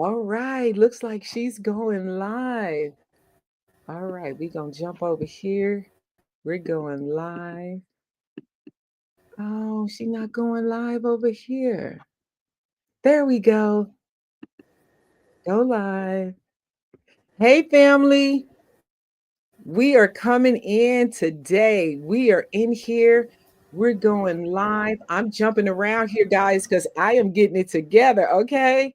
All right, looks like she's going live. All right, we're going to jump over here. We're going live. Oh, she's not going live over here. There we go. Go live. Hey, family. We are coming in today. We are in here. We're going live. I'm jumping around here, guys, because I am getting it together. Okay.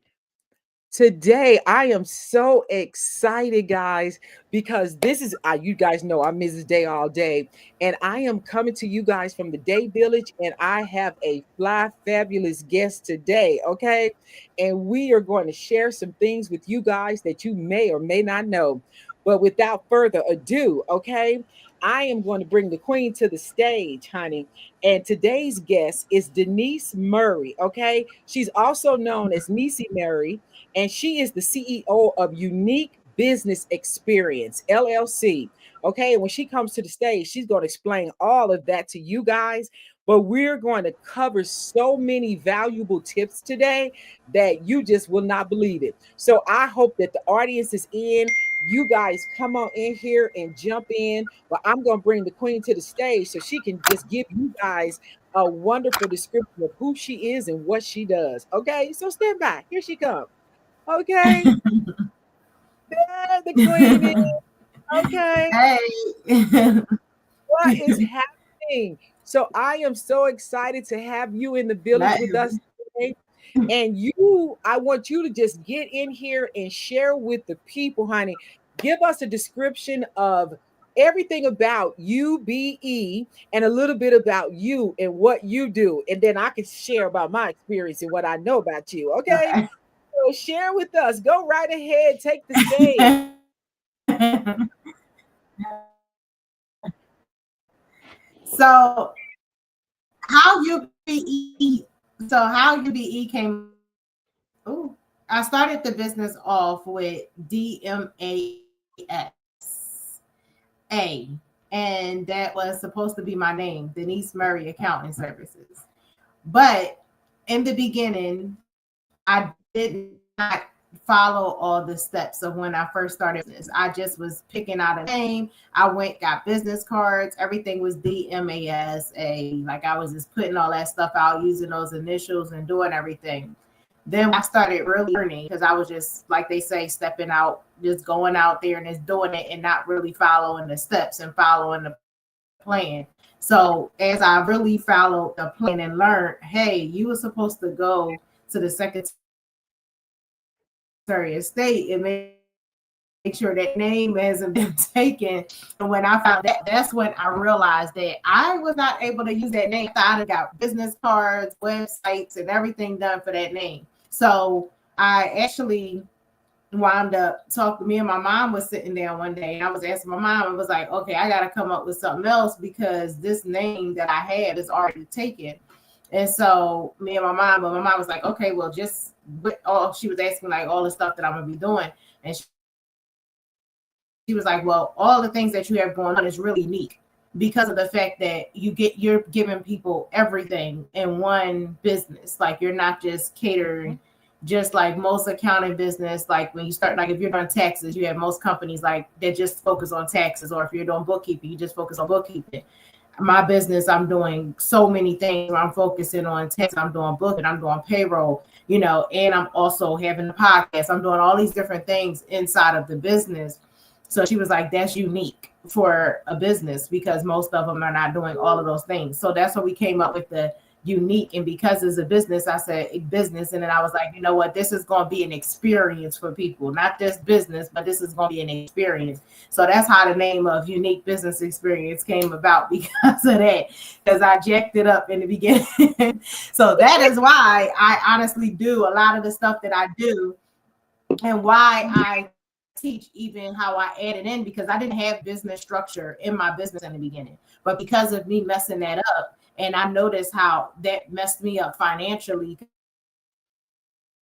Today, I am so excited, guys, because this is, you guys know I'm Mrs. Day all day, and I am coming to you guys from the Day Village, and I have a fly, fabulous guest today, okay? And we are going to share some things with you guys that you may or may not know. But without further ado, okay, I am going to bring the queen to the stage, honey. And today's guest is Denise Murray, okay? She's also known as Nisi Murray, and she is the CEO of Unique Business Experience LLC. Okay, and when she comes to the stage, she's going to explain all of that to you guys. But we're going to cover so many valuable tips today that you just will not believe it. So I hope that the audience is in. You guys come on in here and jump in. But I'm going to bring the queen to the stage so she can just give you guys a wonderful description of who she is and what she does. Okay, so stand by. Here she comes. Okay, there the queen is. Okay, Hey. what is happening? So I am so excited to have you in the village with us Nothing. today. And I want you to just get in here and share with the people, honey. Give us a description of everything about UBE and a little bit about you and what you do. And then I can share about my experience and what I know about you. Okay. Okay. So share with us. Go right ahead. Take the stage. So how UBE how UBE came. Ooh, I started the business off with DMASA, and that was supposed to be my name, Denise Murray Accounting Services. But in the beginning, I did not follow all the steps of when I first started business. I just was picking out a name. I went, got business cards. Everything was DMASA. Like I was just putting all that stuff out, using those initials and doing everything. Then I started really learning because I was just, like they say, stepping out, just going out there and just doing it and not really following the steps and following the plan. So as I really followed the plan and learned, hey, you were supposed to go to the Secretary of State and make sure that name hasn't been taken. And when I found that, that's when I realized that I was not able to use that name. I got business cards, websites, and everything done for that name. So I actually wound up talking. Me and my mom was sitting there one day, and I was asking my mom. I was like, "Okay, I got to come up with something else because this name that I had is already taken." And so me and my mom was like, "Okay, well, just what all." She was asking like all the stuff that I'm gonna be doing, and she was like, well, all the things that you have going on is really unique because of the fact that you're giving people everything in one business. Like you're not just catering, just like most accounting business. Like when you start, like if you're doing taxes, you have most companies like that just focus on taxes, or if you're doing bookkeeping, you just focus on bookkeeping. My business, I'm doing so many things. I'm focusing on tax, I'm doing booking, I'm doing payroll, and I'm also having a podcast. I'm doing all these different things inside of the business. So she was like, that's unique for a business because most of them are not doing all of those things. So that's what we came up with the unique. And because it's a business, I said business. And then I was like, you know what? This is going to be an experience for people, not just business, but this is going to be an experience. So that's how the name of Unique Business Experience came about because of that, because I jacked it up in the beginning. So that is why I honestly do a lot of the stuff that I do and why I teach even how I added in, because I didn't have business structure in my business in the beginning. But because of me messing that up, and I noticed how that messed me up financially,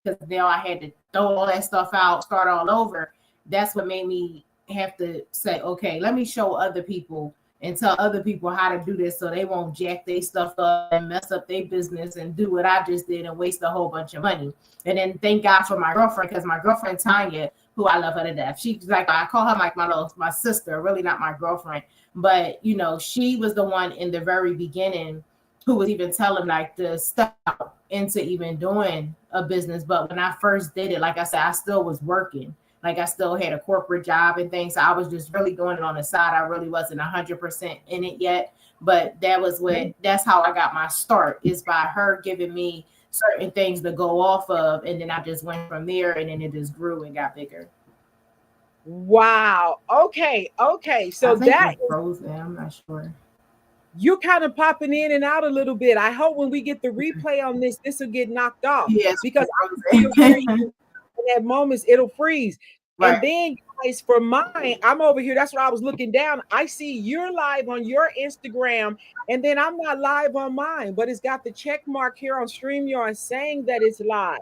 because now I had to throw all that stuff out, start all over. That's what made me have to say, okay, let me show other people and tell other people how to do this so they won't jack their stuff up and mess up their business and do what I just did and waste a whole bunch of money. And then thank God for my girlfriend, because my girlfriend Tanya, who I love her to death, she's like, I call her like my sister, really not my girlfriend, but you know, she was the one in the very beginning who was even telling like to step out into even doing a business. But when I first did it, like I said, I still was working. Like I still had a corporate job and things. So I was just really doing it on the side. I really wasn't 100% in it yet. But that's how I got my start, is by her giving me certain things to go off of. And then I just went from there, and then it just grew and got bigger. Wow. Okay. So I think that we're frozen. I'm not sure. you're kind of popping in and out a little bit. I hope when we get the replay on this will get knocked off, Yes, because I can still hear you. At moments it'll freeze. right. And then guys, for mine, I'm over here. That's why I was looking down. I see you're live on your Instagram, and then I'm not live on mine, but it's got the check mark here on StreamYard saying that it's live.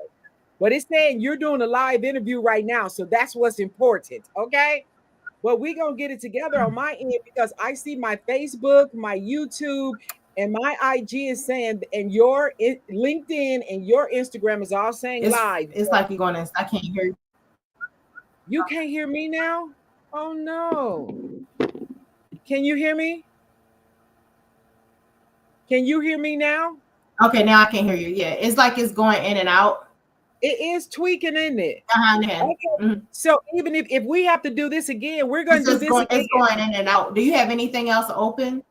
But it's saying you're doing a live interview right now. So that's what's important. Okay. But we're going to get it together on my end, because I see my Facebook, my YouTube, and my IG is saying, and your LinkedIn and your Instagram is all saying live. It's like you're going to, I can't hear you. You can't hear me now? Oh, no. Can you hear me? Can you hear me now? Okay, now I can hear you. Yeah, it's like it's going in and out. It is tweaking, isn't it? Okay. Mm-hmm. So even if we have to do this again, we're going to do this again. It's going in and out. Do you have anything else open?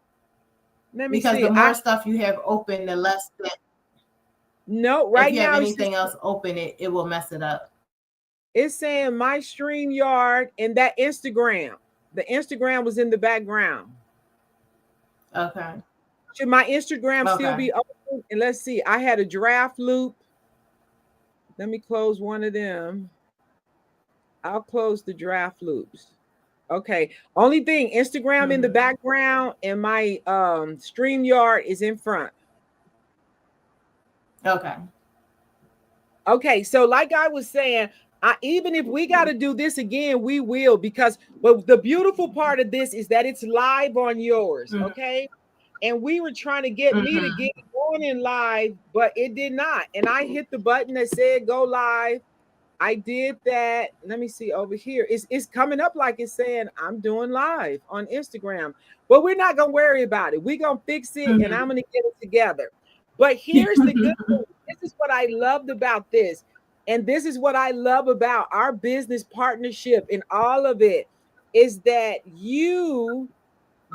Let me because see. The more stuff you have open, the less that. No, right now. If you have anything else open, it will mess it up. It's saying my StreamYard and that Instagram. The Instagram was in the background. Okay. Should my Instagram still be open? And let's see. I had a draft loop. Let me close one of them. I'll close the draft loops. Okay. Only thing, Instagram in the background and my StreamYard is in front. Okay. Okay. So like I was saying, even if we got to do this again, we will, because but the beautiful part of this is that it's live on yours. Okay. And we were trying to get me to get on in live, but it did not. And I hit the button that said go live. I did that. Let me see over here. It's coming up like it's saying I'm doing live on Instagram, but we're not gonna worry about it. We're gonna fix it, and I'm gonna get it together. But here's the good thing. This is what I loved about this, and this is what I love about our business partnership and all of it, is that you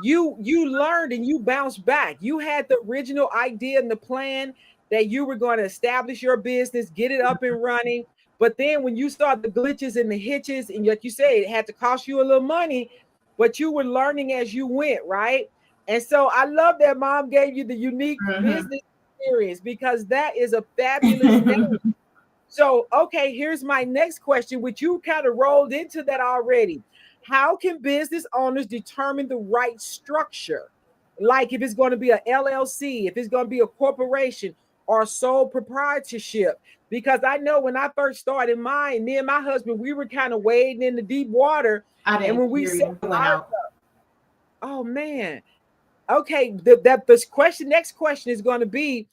learned and you bounced back. You had the original idea and the plan that you were going to establish your business, get it up and running. But then when you saw the glitches and the hitches, and like you say, it had to cost you a little money, but you were learning as you went, right? And so I love that Mom gave you the unique business experience, because that is a fabulous thing. So, okay, here's my next question, which you kind of rolled into that already. How can business owners determine the right structure? Like if it's going to be an LLC, if it's going to be a corporation or sole proprietorship? Because I know when I first started mine, me and my husband, we were kind of wading in the deep water. And when we set up, oh man. Okay, next question is going to be,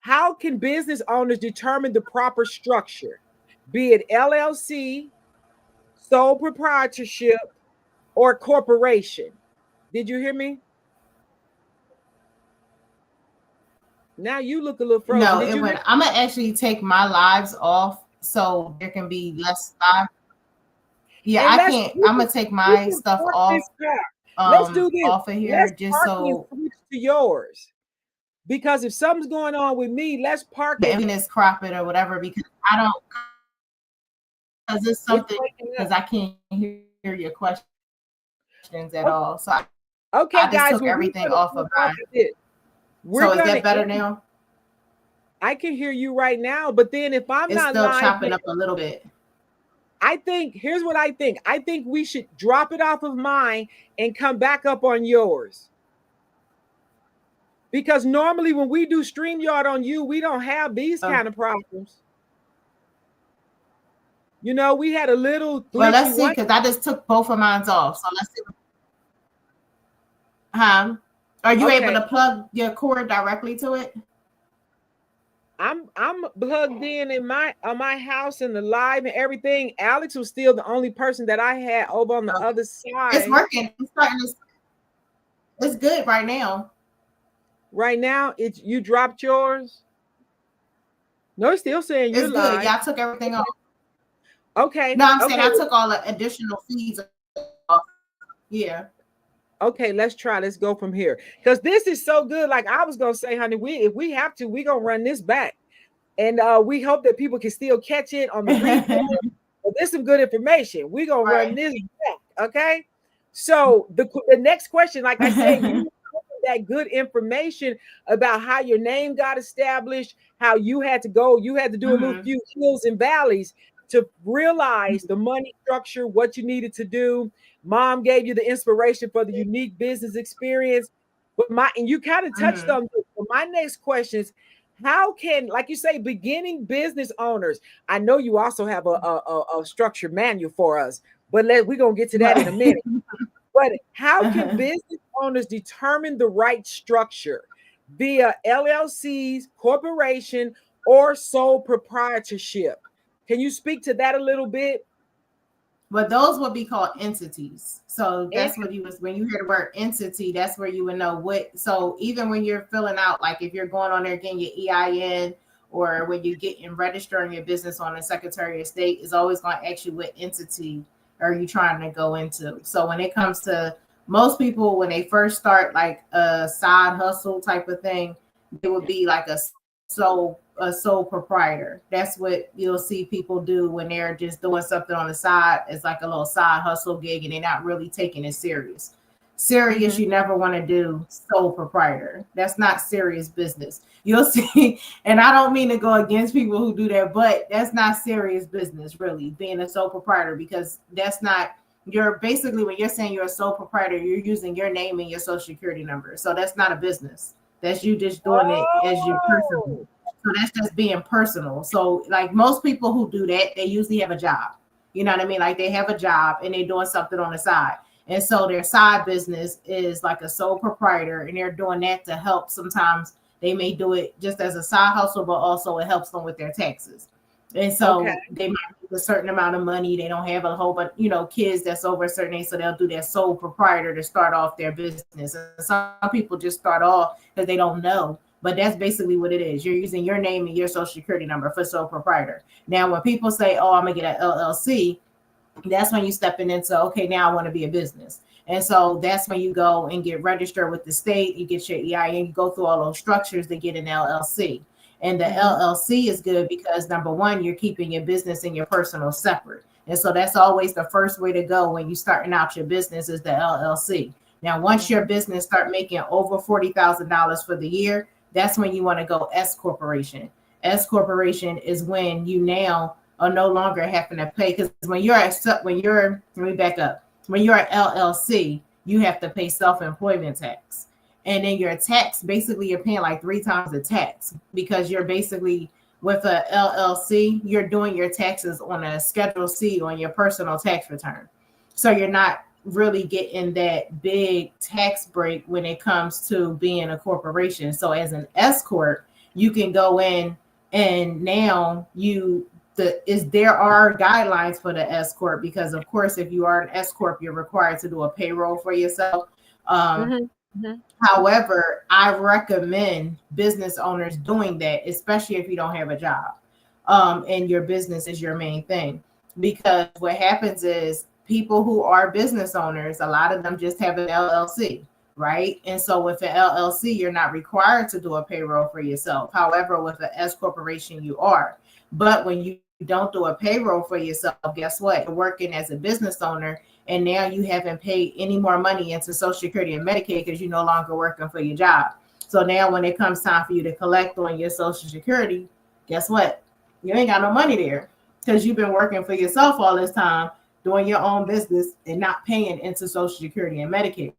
how can business owners determine the proper structure? Be it LLC, sole proprietorship, or corporation? Did you hear me? Now you look a little frozen. No, it went. I'm gonna actually take my lives off so there can be less live. Yeah, I can't. I'm gonna take my stuff off. Let's do this off of here, just so switch to yours. Because if something's going on with me, let's park it. And it's crop it or whatever, because I don't. Because it's something. Because I can't hear your questions at all. So I just took everything off of mine. So is that better now? I can hear you right now, but then if I'm not still live, chopping up a little bit. I think here's what I think. I think we should drop it off of mine and come back up on yours. Because normally when we do StreamYard on you, we don't have these kind of problems. You know, we had a little. Well, let's see, because I just took both of mine off. So let's see. Are you able Okay. to plug your cord directly to it? I'm plugged in my my house and the live and everything. Alex was still the only person that I had over on the Okay. other It's side. working. It's good right now. Right now, it's you dropped yours. No, it's still saying you're It's good. live. Yeah, I took everything off. Okay, No, I'm saying okay, I took all the additional feeds off. Yeah. okay. Let's try. Let's go from here because this is so good. Like I was gonna say, honey, we if we have to, we gonna run this back, and we hope that people can still catch it on the replay. But there's some good information. We're gonna run Right. this back, okay? So the next question, like I said, you that good information about how your name got established, how you had to go, you had to do a little Mhm. few hills and valleys to realize the money structure, what you needed to do. Mom gave you the inspiration for the unique business experience. But my and you kind of touched Mhm. on this. But my next question is how can, like you say, beginning business owners? I know you also have a structured manual for us, but we're gonna get to that in a Right. minute. But how can business owners determine the right structure via LLCs, corporation, or sole proprietorship? Can you speak to that a little bit? But those would be called entities. So And that's what you was when you hear the word entity, that's where you would know what. So even when you're filling out, like if you're going on there getting your EIN or when you get and registering your business on the Secretary of State, is always going to ask you what entity are you trying to go into. So when it comes to most people, when they first start like a side hustle type of thing, it would be like a sole proprietor. That's what you'll see people do when they're just doing something on the side. It's like a little side hustle gig and they're not really taking it serious. Serious, mhm. you never want to do sole proprietor. That's not serious business. You'll see, and I don't mean to go against people who do that, but that's not serious business, really, being a sole proprietor, because that's not, you're basically, when you're saying you're a sole proprietor, you're using your name and your social security number. So that's not a business. That's you just doing it as your personal. Oh, So that's just being personal. So like most people who do that, they usually have a job. You know what I mean? Like they have a job and they're doing something on the side. And so their side business is like a sole proprietor, and they're doing that to help. Sometimes they may do it just as a side hustle, but also it helps them with their taxes. And okay, so they might make a certain amount of money. They don't have a whole bunch, kids that's over a certain age. So they'll do their sole proprietor to start off their business. And some people just start off because they don't know. But that's basically what it is. You're using your name and your social security number for sole proprietor. Now, when people say, oh, I'm going to get an LLC, that's when you stepping into, okay, now I want to be a business. And so that's when you go and get registered with the state, you get your EIN, you go through all those structures to get an LLC. And the mhm. LLC is good because number one, you're keeping your business and your personal separate. And so that's always the first way to go when you starting out your business is the LLC. Now, once your Mhm. business start making over $40,000 for the year, that's when you want to go S corporation. S corporation is when you now are no longer having to pay, because let me back up. When you're an LLC, you have to pay self-employment tax. And then your tax, basically you're paying like 3 times the tax, because you're basically with a LLC, you're doing your taxes on a Schedule C on your personal tax return. So you're not really getting that big tax break when it comes to being a corporation. So as an S corp, you can go in and now there are guidelines for the S corp, because of course if you are an S corp, you're required to do a payroll for yourself. Um, Mhm. Mhm. However, I recommend business owners doing that, especially if you don't have a job, and your business is your main thing. Because what happens is people who are business owners, a lot of them just have an LLC, right? And so with an LLC, you're not required to do a payroll for yourself. However, with an S corporation, you are. But when you don't do a payroll for yourself, guess what? You're working as a business owner, and now you haven't paid any more money into Social Security and Medicaid because you're no longer working for your job. So now when it comes time for you to collect on your Social Security, guess what? You ain't got no money there because you've been working for yourself all this time, doing your own business and not paying into Social Security and Medicaid.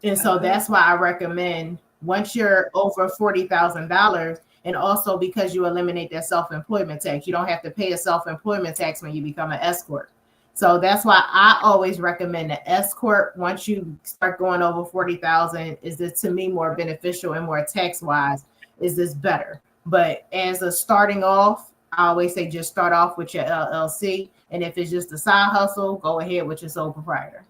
And so Uh-huh. that's why I recommend, once you're over $40,000, and also because you eliminate that self-employment tax, you don't have to pay a self-employment tax when you become an S corp. So that's why I always recommend the S corp. Once you start going over 40,000, is this to me more beneficial and more tax wise? Is this better? But as a starting off, I always say just start off with your LLC, and if it's just a side hustle, go ahead with your sole proprietor.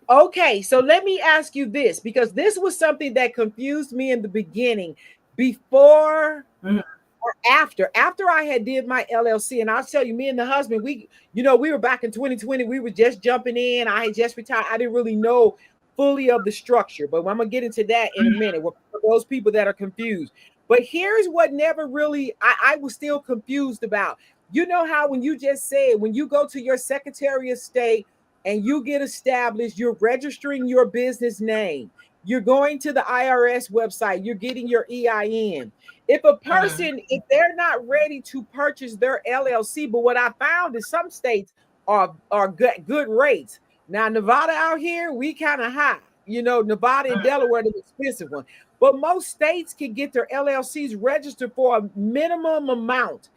Okay, so let me ask you this, because this was something that confused me in the beginning. Before Mhm. or after I had did my LLC, and I'll tell you, me and the husband, we were back in 2020, we were just jumping in. I had just retired. I didn't really know fully of the structure, but I'm gonna get into that in a minute. For those people that are confused, but here's what never really I was still confused about. You know how when you just said, when you go to your Secretary of State and you get established, you're registering your business name, you're going to the IRS website, you're getting your EIN. If a Mhm. person, if they're not ready to purchase their LLC, but what I found is some states are good rates. Now Nevada out here, we kind of high. Nevada and Delaware, the expensive one. But most states can get their LLCs registered for a minimum amount.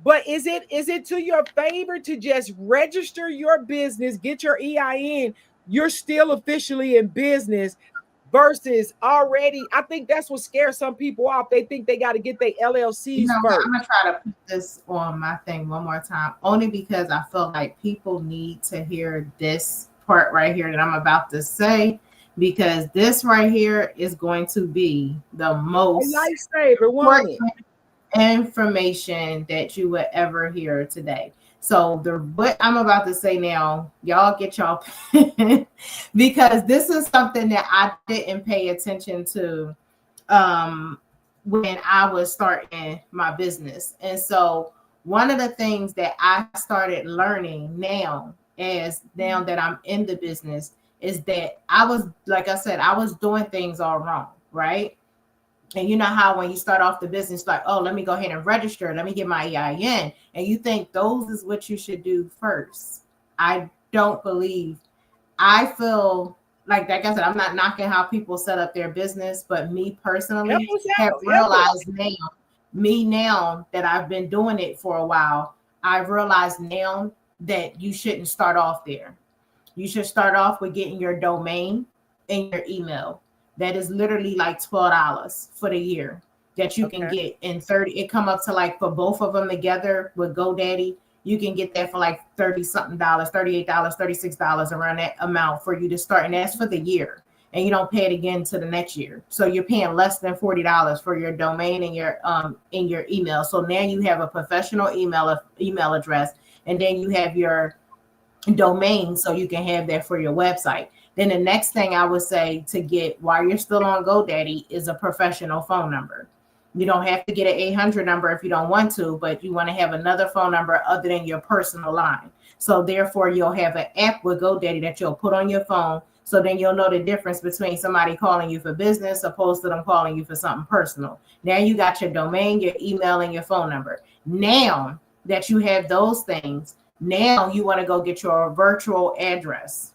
But is it to your favor to just register your business, get your EIN, you're still officially in business, versus already? I think that's what scares some people off. They think they got to get their You LLCs know what? I'm first. gonna try to put this on my thing one more time, only because I feel like people need to hear this part right here that I'm about to say, because this right here is going to be the A most lifesaver, won't important it? information that you would ever hear today. So the what I'm about to say now, y'all get y'all pen, because this is something that I didn't pay attention to um, when I was starting my business. And so one of the things that I started learning now that I'm in the business, is that I was, like I said, I was doing things all wrong, right? And you know how when you start off the business, like, oh, let me go ahead and register, let me get my EIN, and you think those is what you should do first. I don't believe. I feel like I said, I'm not knocking how people set up their business, but me Help personally us have out. Help us. realized now that I've been doing it for a while, I've realized now that you shouldn't start off there. You should start off with getting your domain and your email. That is literally like $12 for the year that you can Okay. get in 30. It come up to, like, for both of them together with GoDaddy, you can get that for like 30 something dollars, $38, $36, around that amount for you to start. And that's for the year. And you don't pay it again to the next year. So you're paying less than $40 for your domain and your email. So now you have a professional email address, and then you have your domain, so you can have that for your website. Then the next thing I would say to get while you're still on GoDaddy is a professional phone number. You don't have to get an 800 number if you don't want to, but you want to have another phone number other than your personal line. So therefore, you'll have an app with GoDaddy that you'll put on your phone. So then you'll know the difference between somebody calling you for business opposed to them calling you for something personal. Now you got your domain, your email, and your phone number. Now that you have those things, now you want to go get your virtual address.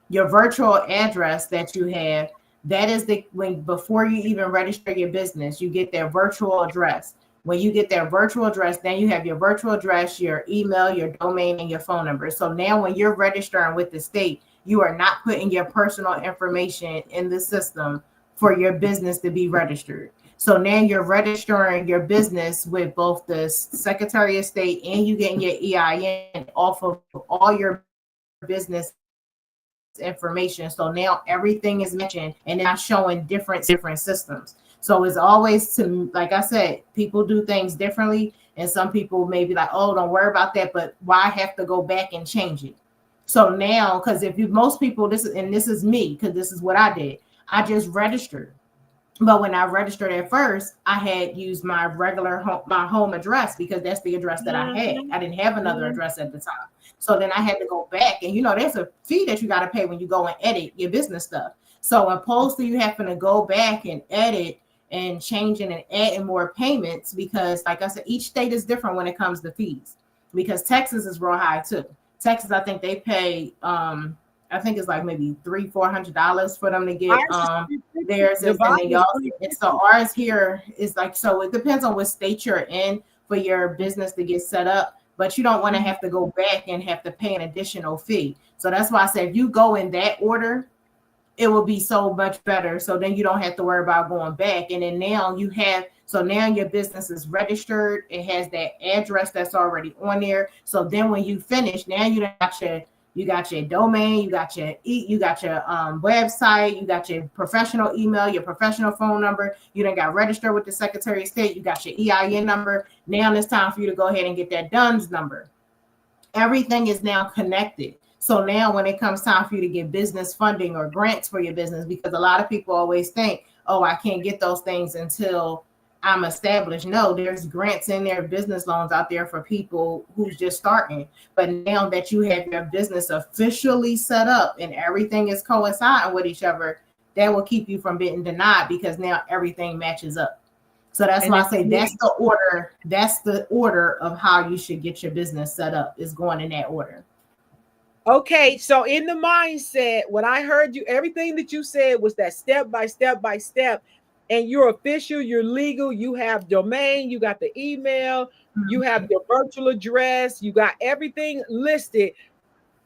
Your virtual address that you have, that is the when before you even register your business, you get their virtual address. When you get their virtual address, then you have your virtual address, your email, your domain, and your phone number. So now when you're registering with the state, you are not putting your personal information in the system for your business to be registered. So now you're registering your business with both the Secretary of State, and you getting your EIN off of all your business information. So now everything is mentioned, and it's not showing different systems. So it's always, to like I said, people do things differently, and some people may be like, oh, don't worry about that, but why have to go back and change it? So now, because if you most people, this is me, because this is what I did. I just registered. But when I registered at first, I had used my home address, because that's the address that I had. Mhm, I didn't have another mhm. address at the time. So then I had to go back, and there's a fee that you got to pay when you go and edit your business stuff. So opposed to you having to go back and edit and changing and adding more payments, because like I said, each state is different when it comes to fees. Because Texas is real high too. Texas, I think they pay I think it's like maybe $300-400 for them to get Ours is 350. theirs is, and Nevada then is y'all, and so 350. ours here is like, so it depends on what state you're in for your business to get set up. but you don't want to have to go back and have to pay an additional fee. So that's why I said if you go in that order, it will be so much better. So then you don't have to worry about going back. And then now you have, so now your business is registered. It has that address that's already on there. So then when you finish, now you got your domain, you got your website, you got your professional email, your professional phone number. You done got registered with the Secretary of State. You got your EIN number. Now it's time for you to go ahead and get that DUNS number. Everything is now connected. So now when it comes time for you to get business funding or grants for your business, because a lot of people always think, oh, I can't get those things until I'm established. No, there's grants in there, business loans out there for people who's just starting. But now that you have your business officially set up and everything is coinciding with each other, that will keep you from being denied because now everything matches up. So that's why I say that's the order. That's the order of how you should get your business set up, is going in that order. Okay, so in the mindset, what I heard you, everything that you said was that step by step by step, and you're official, you're legal, you have domain, you got the email, you have your virtual address, you got everything listed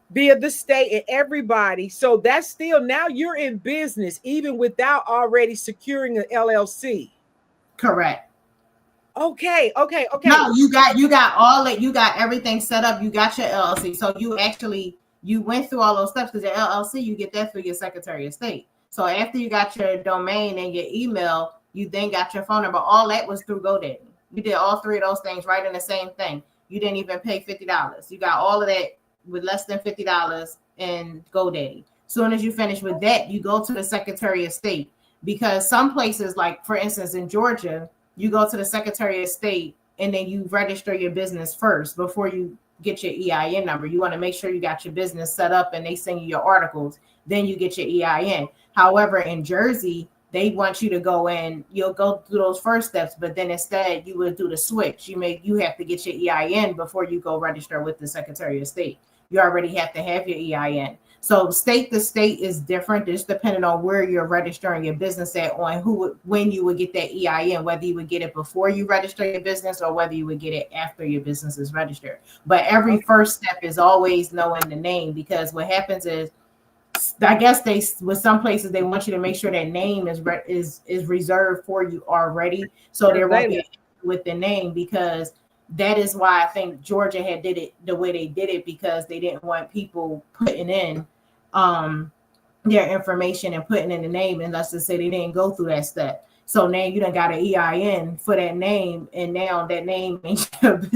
via the state and everybody. So that's still, now you're in business even without already securing an LLC. Correct. Okay. No, you got all that. You got everything set up. You got your LLC. So you went through all those steps because your LLC, you get that through your Secretary of State. So after you got your domain and your email, you then got your phone number. All that was through GoDaddy. You did all three of those things right in the same thing. You didn't even pay $50. You got all of that with less than $50 in GoDaddy. Soon as you finish with that, you go to the Secretary of State, because some places, like for instance in Georgia, you go to the Secretary of State and then you register your business first before you get your EIN number. You want to make sure you got your business set up and they send you your articles. Then you get your EIN. However, in Jersey, they want you to go in, you'll go through those first steps, but then instead you would do the switch. You have to get your EIN before you go register with the Secretary of State. You already have to have your EIN. So state to state is different. It's depending on where you're registering your business at, on when you would get that EIN, whether you would get it before you register your business or whether you would get it after your business is registered. But every first step is always knowing the name, because what happens is, I guess with some places they want you to make sure that name is reserved for you already, so there won't be with the name, because that is why I think Georgia had did it the way they did it, because they didn't want people putting in their information and putting in the name, and let's just say they didn't go through that step. So now you done got an EIN for that name, and now that name ain't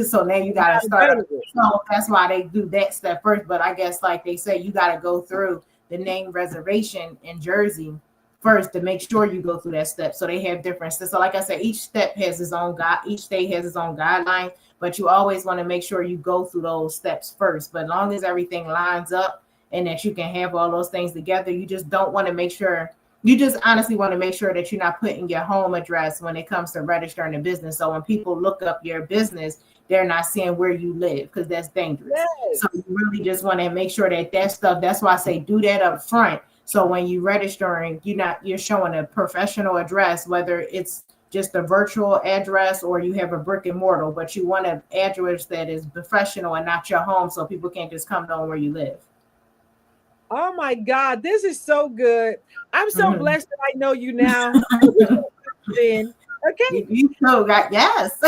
so now you got to start up. So that's why they do that step first. But I guess, like they say, you got to go through the name reservation in Jersey first to make sure you go through that step. So they have different steps. So like I said, each step has its own each state has its own guidelines, but you always want to make sure you go through those steps first. But as long as everything lines up and that you can have all those things together, you just don't want to make sure, you just honestly want to make sure that you're not putting your home address when it comes to registering a business. So when people look up your business, they're not seeing where you live, because that's dangerous. Yes. So you really just want to make sure that stuff, that's why I say do that up front. So when you registering, you're showing a professional address, whether it's just a virtual address or you have a brick and mortar, but you want an address that is professional and not your home, so people can't just come down where you live. Oh my God, this is so good. I'm so blessed that I know you now. Okay. You so got, yes.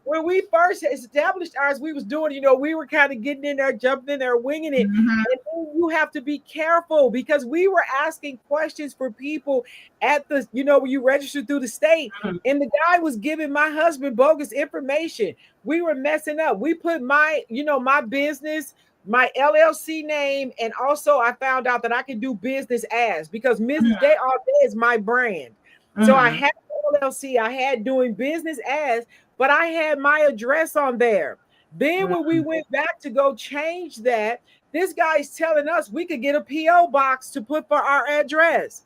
When we first established ours, we was doing, we were kind of getting in there, jumping in there, winging it. And then you have to be careful, because we were asking questions for people at the, when you register through the state, and the guy was giving my husband bogus information. We were messing up. We put my business, my LLC name, and also I found out that I can do business as, because Mrs. Day All Day is my brand. So I had LLC, I had doing business as, but I had my address on there. Then when we went back to go change that, this guy's telling us we could get a PO box to put for our address.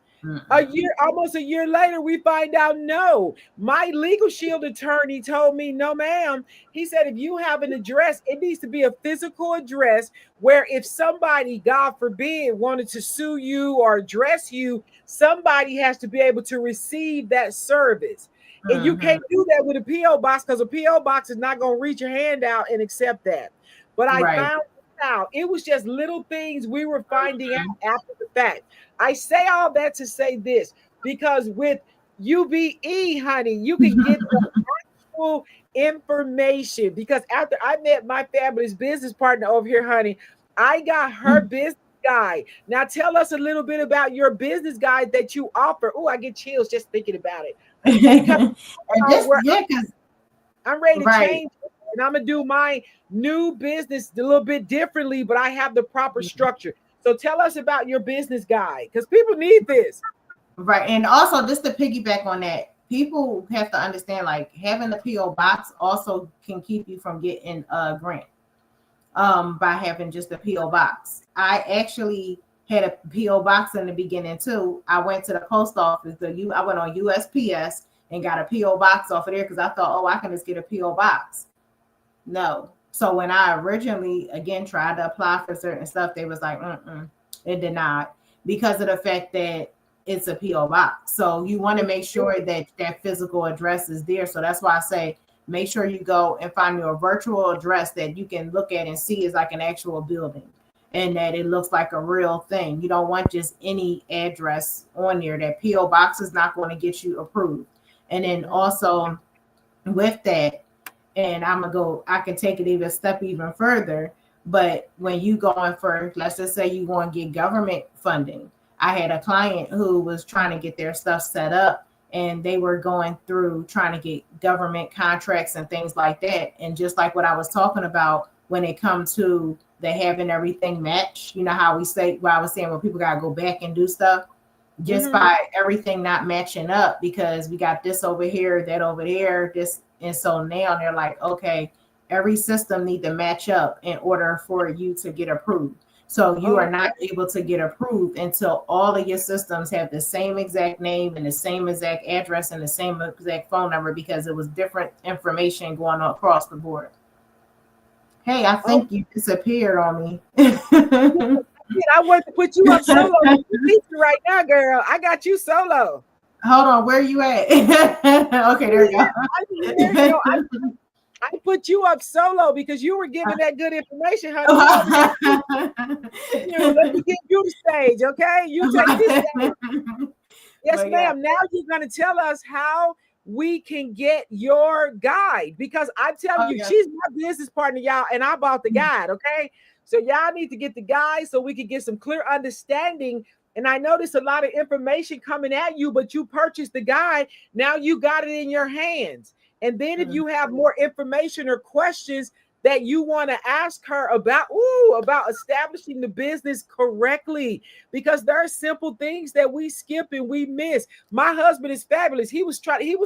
Almost a year later, we find out, no. My Legal Shield attorney told me, no, ma'am. He said, if you have an address, it needs to be a physical address where if somebody, God forbid, wanted to sue you or address you, somebody has to be able to receive that service. And you can't do that with a P.O. box because a P.O. box is not going to reach your hand out and accept that. But I Right. found out it was just little things we were finding out after the fact. I say all that to say this because with UBE, honey, you can get the actual information. Because after I met my fabulous business partner over here, honey, I got her business guide. Now tell us a little bit about your business guide that you offer. Oh, I get chills just thinking about it. Because And just because I'm ready to right. change it, and I'm gonna do my new business a little bit differently, but I have the proper structure. So tell us about your business guide because people need this. Right. And also just to piggyback on that, people have to understand like having a PO box also can keep you from getting a grant by having just a PO box. I actually had a PO box in the beginning too. I went to the post office, I went on USPS and got a PO box off of there because I thought, oh, I can just get a PO box. No. So when I originally again tried to apply for certain stuff, they was like, it did not, because of the fact that it's a PO box. So you want to make sure that that physical address is there. So that's why I say make sure you go and find your virtual address that you can look at and see is like an actual building and that it looks like a real thing. You don't want just any address on there. That PO box is not going to get you approved. And then also with that, and I can take it even a step even further. But when you going for, let's just say you want to get government funding. I had a client who was trying to get their stuff set up and they were going through trying to get government contracts and things like that. And just like what I was talking about when it comes to the having everything match, you know how we say, what I was saying, when people got to go back and do stuff just by everything not matching up because we got this over here, that over there, this. And so now they're like, okay, every system need to match up in order for you to get approved. So you are not able to get approved until all of your systems have the same exact name and the same exact address and the same exact phone number because it was different information going on across the board. Hey, I think you disappeared on me. I want to put you up solo right now, girl. I got you solo. Hold on, where are you at? Okay, there you go. I put you up solo because you were giving that good information, honey. Let me give you the stage, okay? You take this stage. Yes, ma'am. Now you're going to tell us how we can get your guide because I'm telling you, she's my business partner, y'all, and I bought the guide, okay? So y'all need to get the guide so we can get some clear understanding. And I noticed a lot of information coming at you, but you purchased the guide. Now you got it in your hands. And then if you have more information or questions that you want to ask her about establishing the business correctly, because there are simple things that we skip and we miss. My husband is fabulous. He was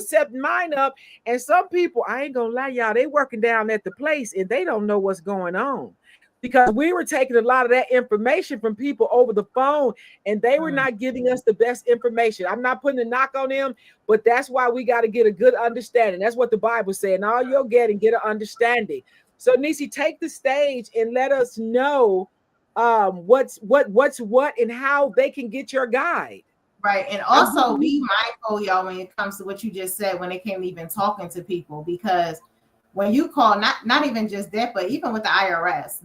setting mine up. And some people, I ain't gonna lie, y'all, they working down at the place and they don't know what's going on. Because we were taking a lot of that information from people over the phone and they were not giving us the best information. I'm not putting a knock on them, but that's why we got to get a good understanding. That's what the Bible said. And all you'll get and get an understanding. So Nisi, take the stage and let us know what's what and how they can get your guide. Right. And also be mindful, y'all, when it comes to what you just said, when it came even talking to people, because when you call, not even just that, but even with the IRS,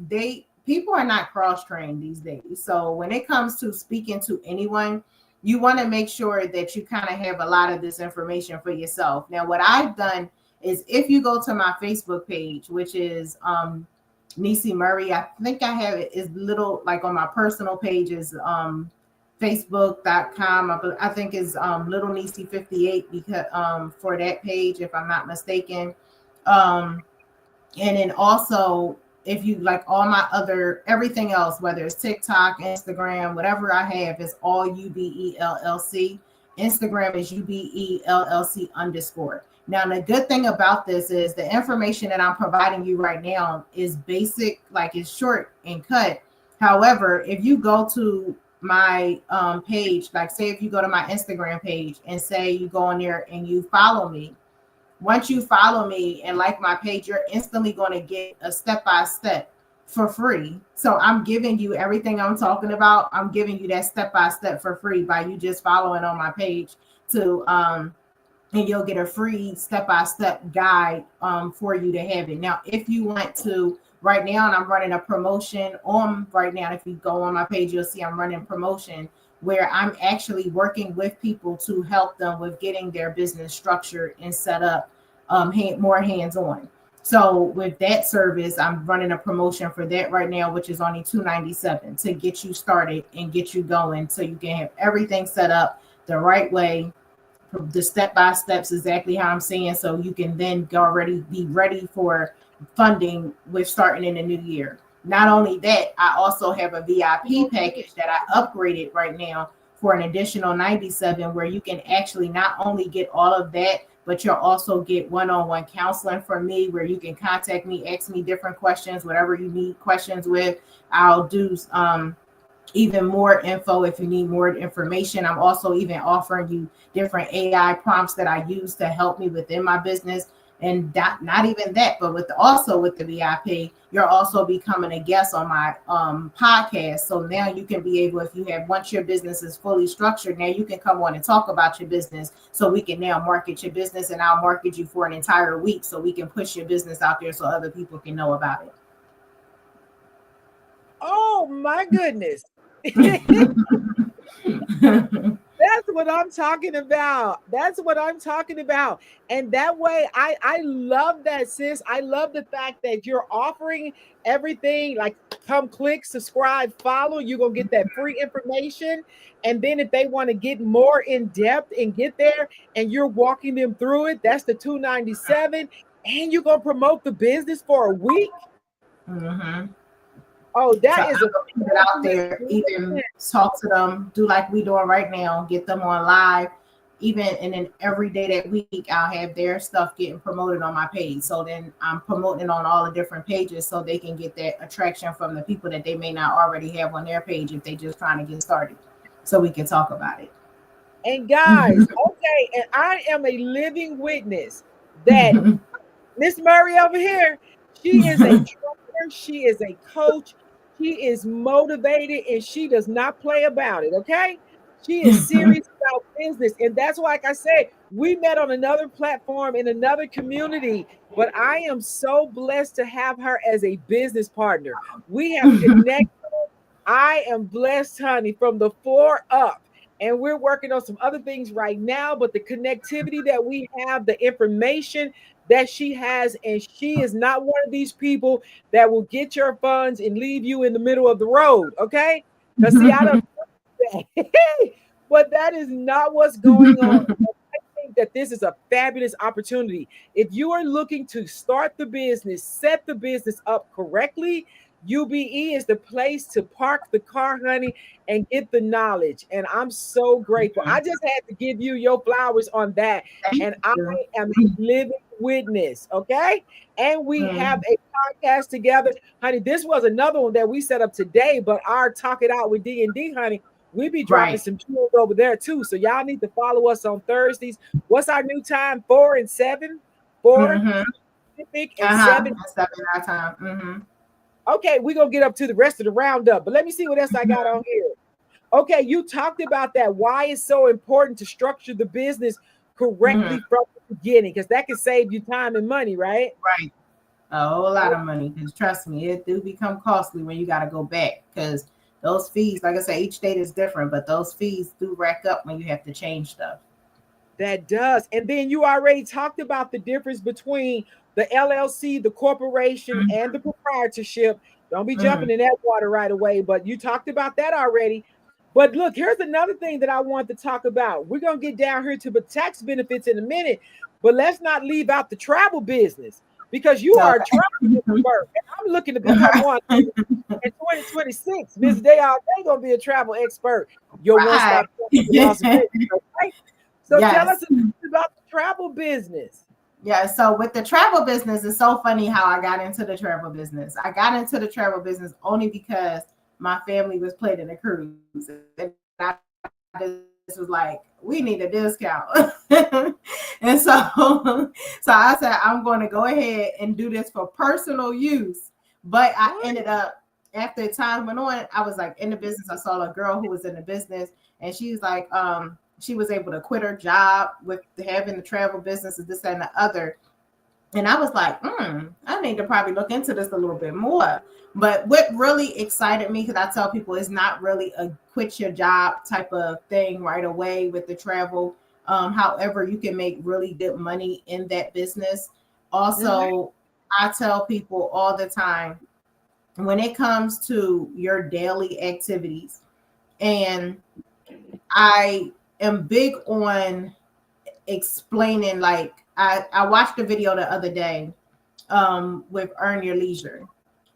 people are not cross-trained these days. So when it comes to speaking to anyone, you want to make sure that you kind of have a lot of this information for yourself. Now, what I've done is if you go to my Facebook page, which is Denise Murray, I think I have it is little like on my personal page is facebook.com. I think is little Nisi 58 because for that page, if I'm not mistaken. And then also if you like all my other everything else, whether it's TikTok, Instagram, whatever I have is all UBE LLC. Instagram is UBE LLC _. Now the good thing about this is the information that I'm providing you right now is basic, like it's short and cut. However, if you go to my page, like say if you go to my Instagram page and say you go on there and you follow me. Once you follow me and like my page, you're instantly going to get a step-by-step for free. So I'm giving you everything I'm talking about. I'm giving you that step-by-step for free by you just following on my page to and you'll get a free step-by-step guide for you to have it. Now, if you want to, right now, and I'm running a promotion on right now. If you go on my page, you'll see I'm running promotion where I'm actually working with people to help them with getting their business structured and set up more hands-on. So with that service, I'm running a promotion for that right now, which is only $297 to get you started and get you going so you can have everything set up the right way, the step-by-steps, exactly how I'm saying, so you can then already be ready for funding with starting in the new year. Not only that, I also have a VIP package that I upgraded right now for an additional $97, where you can actually not only get all of that, but you'll also get one-on-one counseling from me, where you can contact me, ask me different questions, whatever you need questions with. I'll do even more info if you need more information. I'm also even offering you different AI prompts that I use to help me within my business. And not even that, but also with the VIP, you're also becoming a guest on my podcast. So now you can be able, if you have, once your business is fully structured, now you can come on and talk about your business. So we can now market your business, and I'll market you for an entire week so we can push your business out there so other people can know about it. Oh my goodness. That's what I'm talking about. That's what I'm talking about. And that way, I love that, sis. I love the fact that you're offering everything, like come click, subscribe, follow. You're gonna get that free information. And then if they want to get more in depth and get there, and you're walking them through it, that's the 297. And you're gonna promote the business for a week. Mm-hmm. Oh, So that I'm is a gonna put it out there, even talk to them, do like we doing right now, get them on live, even, and then every day that week I'll have their stuff getting promoted on my page. So then I'm promoting on all the different pages so they can get that attraction from the people that they may not already have on their page if they just trying to get started. So we can talk about it. And guys, okay, and I am a living witness that Miss Murray over here, she is a trainer, she is a coach, she is motivated, and she does not play about it. Okay, she is serious about business, and that's why, like I said, we met on another platform in another community. But I am so blessed to have her as a business partner. We have connected. I am blessed, honey, from the floor up. And we're working on some other things right now, but the connectivity that we have, the information that she has, and she is not one of these people that will get your funds and leave you in the middle of the road. Okay. Because see, I don't but that is not what's going on. I think that this is a fabulous opportunity. If you are looking to start the business, set the business up correctly, UBE is the place to park the car, honey, and get the knowledge. And I'm so grateful. I just had to give you your flowers on that. Thank And I you. am a living witness. Okay. And we have a podcast together, honey. This was another one that we set up today, but our Talk It Out with D&D, honey, we be dropping Right. some jewels over there too. So y'all need to follow us on Thursdays. What's our new time? 4 and 7? 4 Mm-hmm. Pacific and 7. That's 7 our time. Mm-hmm. Okay, we're gonna get up to the rest of the roundup. But let me see what else I got on here. Okay, you talked about that. Why it's so important to structure the business correctly from the beginning, because that can save you time and money, right? Right. A whole lot of money, because trust me, it do become costly when you got to go back, because those fees, like I said, each state is different, but those fees do rack up when you have to change stuff. That does. And then you already talked about the difference between the LLC, the corporation, and the proprietorship. Don't be Mm-hmm. jumping in that water right away, but you talked about that already. But look, here's another thing that I want to talk about. We're going to get down here to the tax benefits in a minute, but let's not leave out the travel business, because you are a travel expert. And I'm looking to become one in 2026. Miss Day all day going to be a travel expert. Your Right. one-stop shop for Las Vegas, okay? So tell us Yes. a little bit about the travel business. Yeah. So with the travel business, it's so funny how I got into the travel business. I got into the travel business only because my family was planning a cruise. And I just was like, we need a discount. And so I said, I'm going to go ahead and do this for personal use. But I ended up, after time went on, I was like in the business. I saw a girl who was in the business, and she was like, she was able to quit her job with having the travel business and this and the other. And I was like, I need to probably look into this a little bit more. But what really excited me, because I tell people it's not really a quit your job type of thing right away with the travel. However, you can make really good money in that business. Also, I tell people all the time, when it comes to your daily activities, and I am big on explaining, like I watched a video the other day with Earn Your Leisure.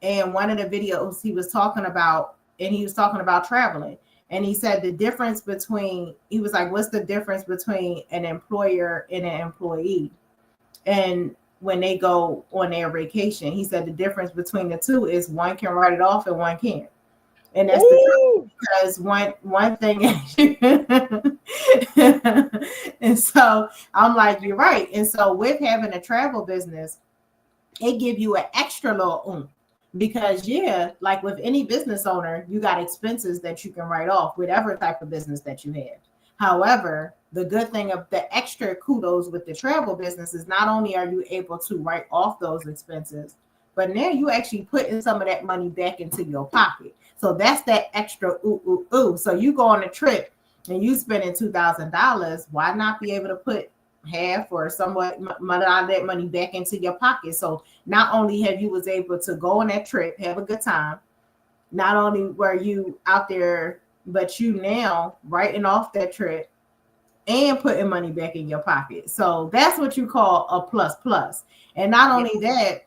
And one of the videos he was talking about, and he was talking about traveling. And he said the difference between, he was like, what's the difference between an employer and an employee? And when they go on their vacation, he said the difference between the two is one can write it off and one can't. And that's the truth, because one thing and so I'm like, you're right. And so with having a travel business, it give you an extra little oomph, because like with any business owner, you got expenses that you can write off, whatever type of business that you have. However, the good thing of the extra kudos with the travel business is not only are you able to write off those expenses, but now you actually putting some of that money back into your pocket. So that's that extra ooh. So you go on a trip and you spending $2,000. Why not be able to put half or somewhat money out of that money back into your pocket? So not only have you was able to go on that trip, have a good time, not only were you out there, but you now writing off that trip and putting money back in your pocket. So that's what you call a plus. And not only that,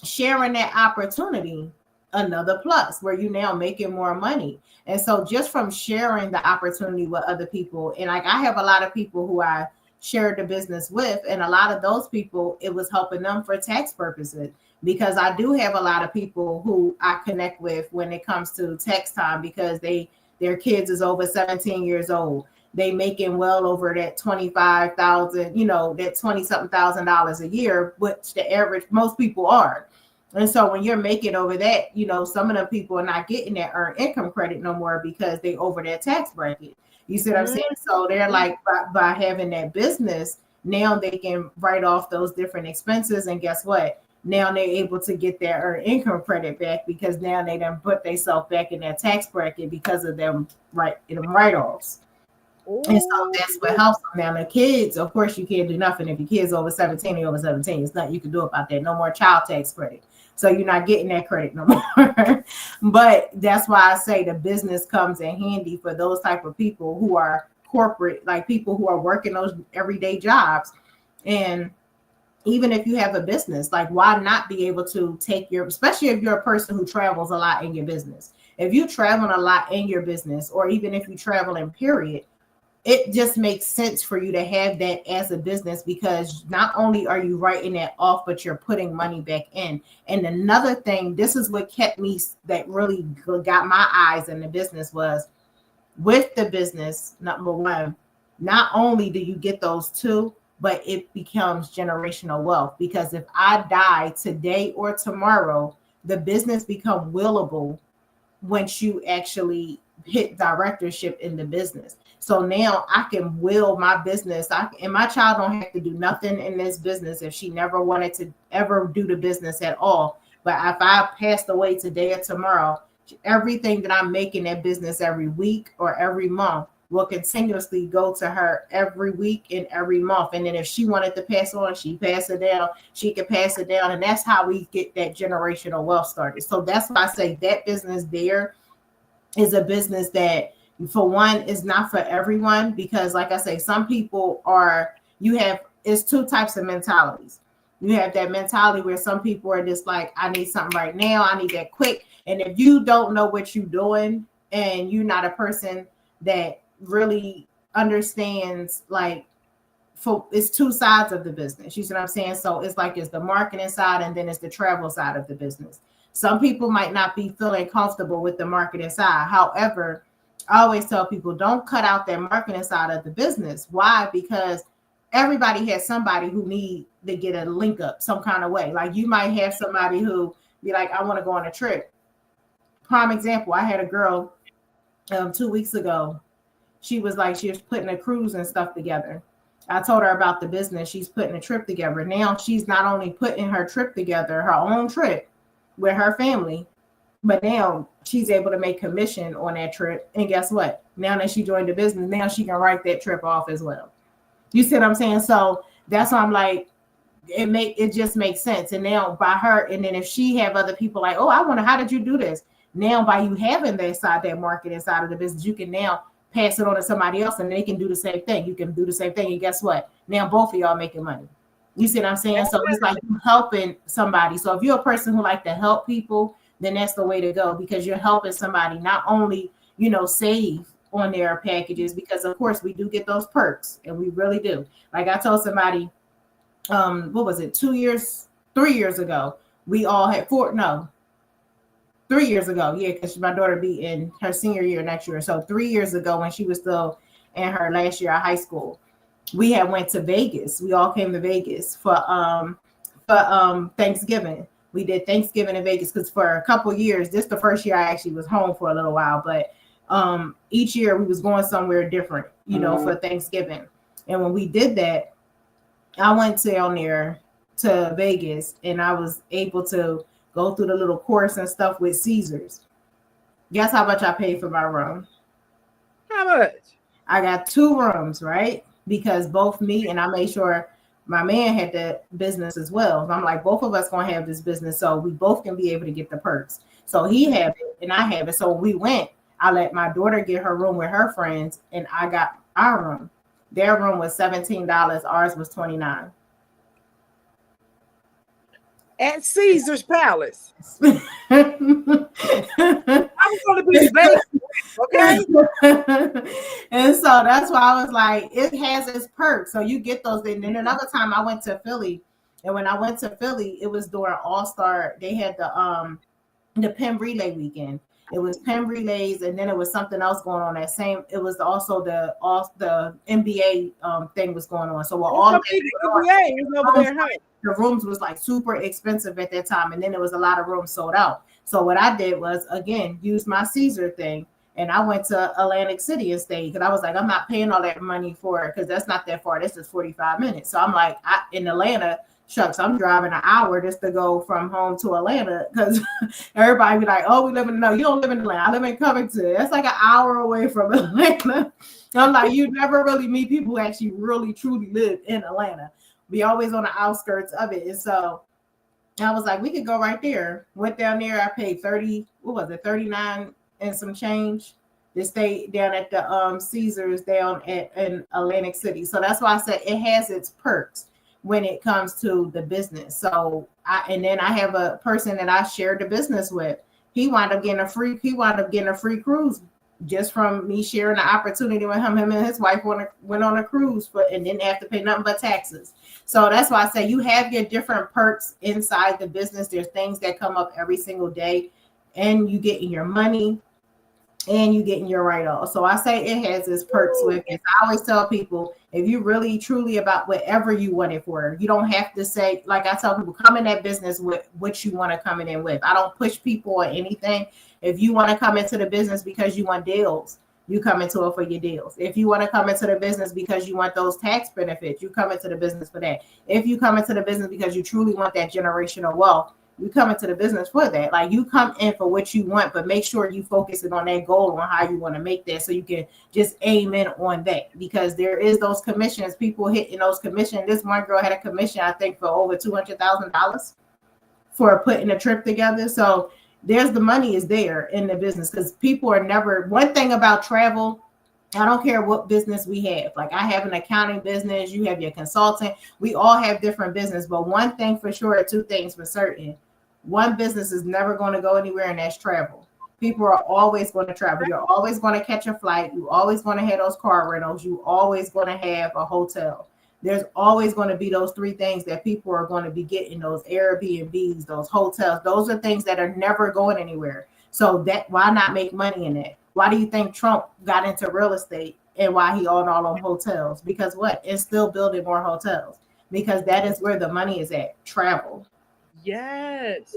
sharing that opportunity, another plus, where you now making more money. And so just from sharing the opportunity with other people, and like I have a lot of people who I shared the business with, and a lot of those people, it was helping them for tax purposes, because I do have a lot of people who I connect with when it comes to tax time, because their kids is over 17 years old. They making well over that 25,000, that 20 something $1,000 a year, which the average most people are. And so when you're making over that, some of the people are not getting that earned income credit no more because they over that tax bracket. You see what I'm saying? So they're like, by having that business, now they can write off those different expenses. And guess what? Now they're able to get their earned income credit back, because now they done put themselves back in that tax bracket because of them write-offs. And so that's what helps them. Now the kids, of course, you can't do nothing. If your kid's over 17, they're over 17. There's nothing you can do about that. No more child tax credit. So you're not getting that credit no more. But that's why I say the business comes in handy for those type of people who are corporate, like people who are working those everyday jobs. And even if you have a business, like why not be able to take especially if you're a person who travels a lot in your business. If you travel a lot in your business, or even if you travel in period, it just makes sense for you to have that as a business, because not only are you writing that off, but you're putting money back in. And another thing, this is what kept me, that really got my eyes in the business, was with the business, number one, not only do you get those two, but it becomes generational wealth. Because if I die today or tomorrow, the business become willable once you actually hit directorship in the business. So now I can will my business, and my child don't have to do nothing in this business if she never wanted to ever do the business at all. But if I passed away today or tomorrow, everything that I'm making that business every week or every month will continuously go to her every week and every month. And then if she wanted to pass on, she pass it down, she can pass it down. And that's how we get that generational wealth started. So that's why I say that business there is a business that, for one, is not for everyone, because like I say, some people it's two types of mentalities. You have that mentality where some people are just like, I need something right now, I need that quick. And if you don't know what you're doing, and you're not a person that really understands, like, it's two sides of the business, you see what I'm saying? So it's like, it's the marketing side, and then it's the travel side of the business. Some people might not be feeling comfortable with the marketing side. However, I always tell people, don't cut out that marketing side of the business. Why? Because everybody has somebody who need to get a link up some kind of way. Like you might have somebody who be like, I want to go on a trip. Prime example, I had a girl 2 weeks ago. she was like, she was putting a cruise and stuff together. I told her about the business. She's putting a trip together. Now she's not only putting her trip together, her own trip with her family, but now she's able to make commission on that trip. And guess what? Now that she joined the business, now she can write that trip off as well. You see what I'm saying? So that's why I'm like, it just makes sense. And now by her, and then if she have other people like, oh, I wonder, how did you do this? Now by you having that side, that market inside of the business, you can now pass it on to somebody else and they can do the same thing. You can do the same thing. And guess what? Now both of y'all making money. You see what I'm saying? So it's like you helping somebody. So if you're a person who like to help people, then that's the way to go, because you're helping somebody not only, you know, save on their packages, because of course we do get those perks, and we really do. Like I told somebody, what was it, 3 years ago, we all had 3 years ago, yeah, because my daughter be in her senior year next year. So 3 years ago, when she was still in her last year of high school, we had went to Vegas. We all came to Vegas for Thanksgiving. We did Thanksgiving in Vegas because for a couple years, this the first year I actually was home for a little while, but each year we was going somewhere different, you know, for Thanksgiving. And when we did that, I went down there to Vegas and I was able to go through the little course and stuff with Caesars. Guess how much I paid for my room? How much? I got 2 rooms, right? Because both me and I made sure my man had the business as well. I'm like, both of us gonna have this business, so we both can be able to get the perks. So he have it and I have it. So when we went, I let my daughter get her room with her friends, and I got our room. Their room was $17. Ours was $29. At Caesar's Palace. I'm going to be Vegas, okay? And so that's why I was like, it has its perks. So you get those. And then another time I went to Philly, and when I went to Philly, it was during All-Star. They had the Penn Relay weekend. It was Penn Relays, and then it was something else going on that same. It was also the NBA thing was going on. So we're all the rooms was like super expensive at that time, and then there was a lot of rooms sold out. So what I did was, again, use my Caesar thing, and I went to Atlantic City and stayed, because I was like, I'm not paying all that money for it, because that's not that far. This is 45 minutes. So I'm like, in Atlanta, shucks, I'm driving an hour just to go from home to Atlanta, because everybody be like, oh, we live in, no, you don't live in Atlanta. I live in Covington. That's like an hour away from Atlanta. I'm like, you never really meet people who actually really truly live in Atlanta. We always on the outskirts of it. And so I was like, we could go right there. Went down there. I paid 39 and some change to stay down at the Caesars down in Atlantic City. So that's why I said it has its perks when it comes to the business. So then I have a person that I shared the business with. He wound up getting a free cruise just from me sharing the opportunity with him. Him and his wife went on a cruise and didn't have to pay nothing but taxes. So that's why I say you have your different perks inside the business. There's things that come up every single day, and you getting your money and you getting your write-off. So I say it has its perks with it. I always tell people, if you really truly about whatever you want it for, you don't have to say, like I tell people, come in that business with what you want to come in with. I don't push people or anything. If you want to come into the business because you want deals, you come into it for your deals. If you want to come into the business because you want those tax benefits, you come into the business for that. If you come into the business because you truly want that generational wealth, you come into the business for that. Like, you come in for what you want, but make sure you focus it on that goal, on how you want to make that, so you can just aim in on that, because there is those commissions, people hitting those commissions. This one girl had a commission, I think, for over $200,000 for putting a trip together. So there's the money is there in the business, because people are never, one thing about travel, I don't care what business we have. Like, I have an accounting business, you have your consultant, we all have different business, but one thing for sure, 2 things for certain. One business is never going to go anywhere, and that's travel. People are always going to travel. You're always going to catch a flight. You always going to have those car rentals. You always going to have a hotel. There's always going to be those 3 things that people are going to be getting, those Airbnbs, those hotels. Those are things that are never going anywhere. So that, why not make money in that? Why do you think Trump got into real estate, and why he owned all them hotels? Because what? It's still building more hotels, because that is where the money is at, travel. Yes.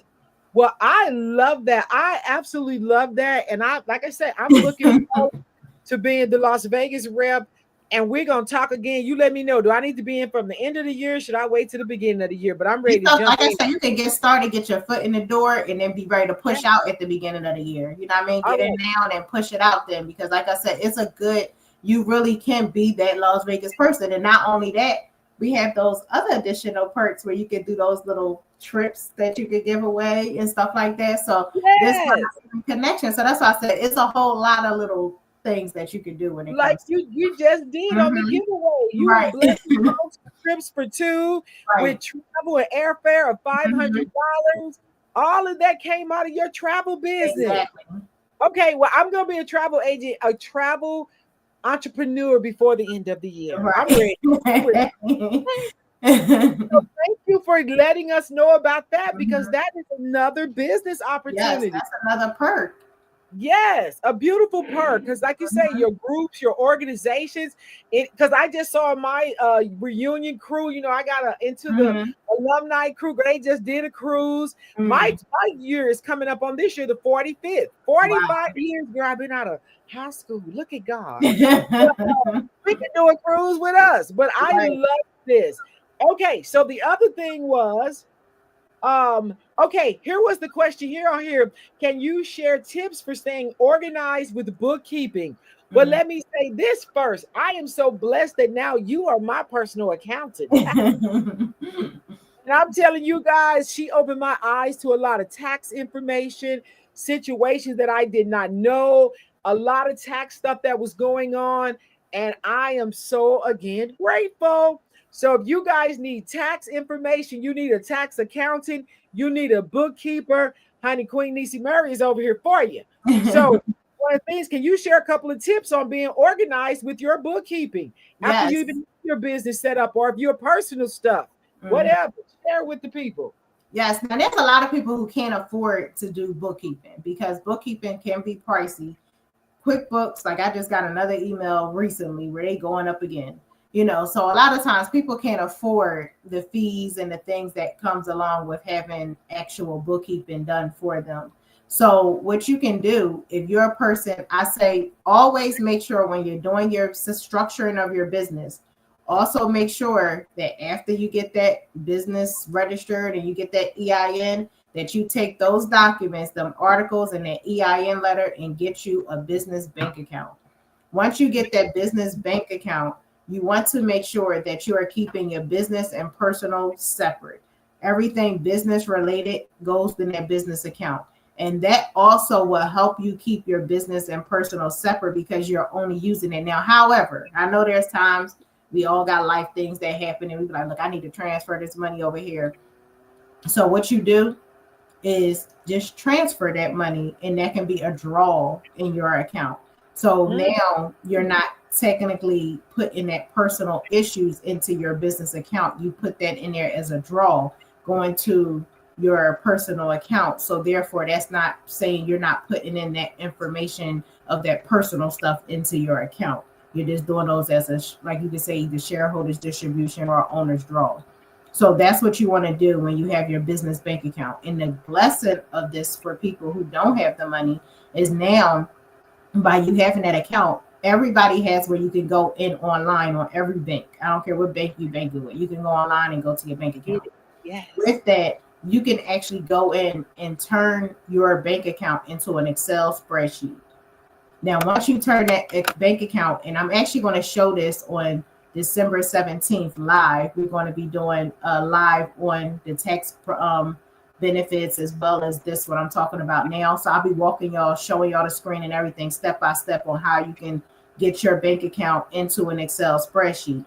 Well, I love that. I absolutely love that. And like I said, I'm looking forward to being the Las Vegas rep. And we're going to talk again. You let me know. Do I need to be in from the end of the year? Should I wait to the beginning of the year? But I'm ready to jump like I in. said, you can get started, get your foot in the door, and then be ready to push Yeah. out at the beginning of the year. You know what I mean? All Get in right. now and then push it out then, because like I said, it's a good, you really can be that Las Vegas person. And not only that, we have those other additional perks where you can do those little trips that you could give away and stuff like that. So this Yes. connection. So that's why I said it's a whole lot of little things that you can do when it Like comes to you just did on the giveaway. You right. blessed folks with trips for two, with Right. travel and airfare of $500. All of that came out of your travel business. Exactly. Okay, well, I'm gonna be a travel agent, a travel entrepreneur before the end of the year. Right. I'm ready. So thank you for letting us know about that, because that is another business Yes, opportunity. that's another perk. Yes, a beautiful perk. Because, like you say, your groups, your organizations. Because I just saw my reunion crew. You know, I got into the alumni crew. They just did a cruise. My year is coming up on this year, the 45th. 45 years, girl. I've been out of high school. Look at God. We can do a cruise with us. But I love this. Okay, so the other thing was, okay, here was the question here on here. Can you share tips for staying organized with bookkeeping? But let me say this first. I am so blessed that now you are my personal accountant. And I'm telling you guys, she opened my eyes to a lot of tax information, situations that I did not know, a lot of tax stuff that was going on. And I am so, again, grateful. So if you guys need tax information, you need a tax accountant, you need a bookkeeper, honey, Queen Denise Murray is over here for you. So one of the things, can you share a couple of tips on being organized with your bookkeeping after you even get your business set up, or if your personal stuff, whatever, share with the people. Yes. Now there's a lot of people who can't afford to do bookkeeping because bookkeeping can be pricey. QuickBooks, like I just got another email recently where they going up again. You know, so a lot of times people can't afford the fees and the things that comes along with having actual bookkeeping done for them. So what you can do, if you're a person, I say always make sure when you're doing your structuring of your business, also make sure that after you get that business registered and you get that EIN, that you take those documents, them articles and that EIN letter, and get you a business bank account. Once you get that business bank account, you want to make sure that you are keeping your business and personal separate. Everything business related goes in that business account. And that also will help you keep your business and personal separate because you're only using it. Now, however, I know there's times we all got life things that happen and we be like, look, I need to transfer this money over here. So what you do is just transfer that money, and that can be a draw in your account. So now you're not technically putting that personal issues into your business account. You put that in there as a draw going to your personal account. So therefore, that's not saying you're not putting in that information of that personal stuff into your account. You're just doing those as a, like you could say, either shareholders distribution or owner's draw. So that's what you want to do when you have your business bank account. And the blessing of this for people who don't have the money is now by you having that account, everybody has where you can go in online on every bank. I don't care what bank you bank with. You can go online and go to your bank account. Yes. With that, you can actually go in and turn your bank account into an Excel spreadsheet. Now, once you turn that bank account, and I'm actually going to show this on December 17th live. We're going to be doing live on the tax benefits as well as this, what I'm talking about now. So I'll be walking y'all, showing y'all the screen and everything step by step on how you can get your bank account into an Excel spreadsheet.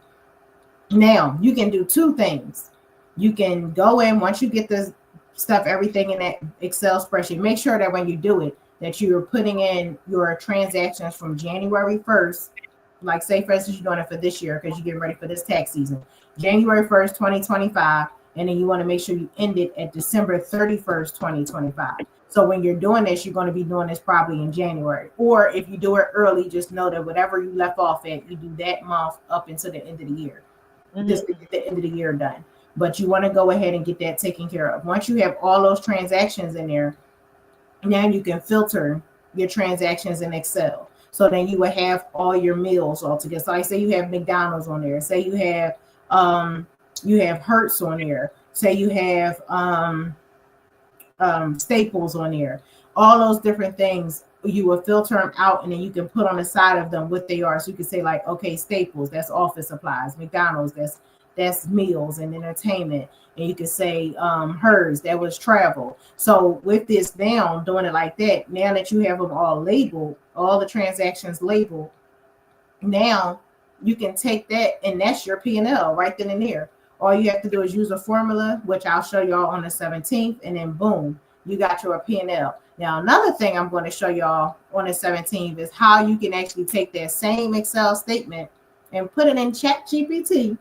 Now, you can do two things. You can go in, once you get the stuff, everything in that Excel spreadsheet, make sure that when you do it, that you're putting in your transactions from January 1st. Like say, for instance, you're doing it for this year because you're getting ready for this tax season, January 1st, 2025. And then you want to make sure you end it at December 31st, 2025. So when you're doing this, you're going to be doing this probably in January. Or if you do it early, just know that whatever you left off at, you do that month up until the end of the year, just to get the end of the year done. But you want to go ahead and get that taken care of. Once you have all those transactions in there, now you can filter your transactions in Excel. So then you would have all your meals all together. So like say you have McDonald's on there. Say you have Hertz on there. Say you have staples on there. All those different things, you will filter them out, and then you can put on the side of them what they are. So you can say like, okay, staples, that's office supplies. McDonald's, that's meals and entertainment. And you can say hers, that was travel. So with this now, doing it like that, now that you have them all labeled, all the transactions labeled, now you can take that and that's your P&L right then and there. All you have to do is use a formula, which I'll show y'all on the 17th, and then boom, you got your P&L. Now, another thing I'm going to show y'all on the 17th is how you can actually take that same Excel statement and put it in ChatGPT,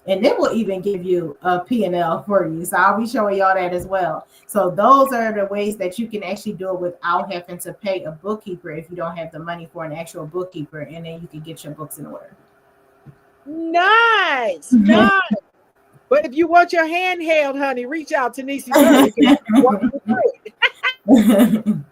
and it will even give you a P&L for you. So I'll be showing y'all that as well. So those are the ways that you can actually do it without having to pay a bookkeeper if you don't have the money for an actual bookkeeper, and then you can get your books in order. Nice, nice. But if you want your hand held, honey, reach out to Denise Murray. And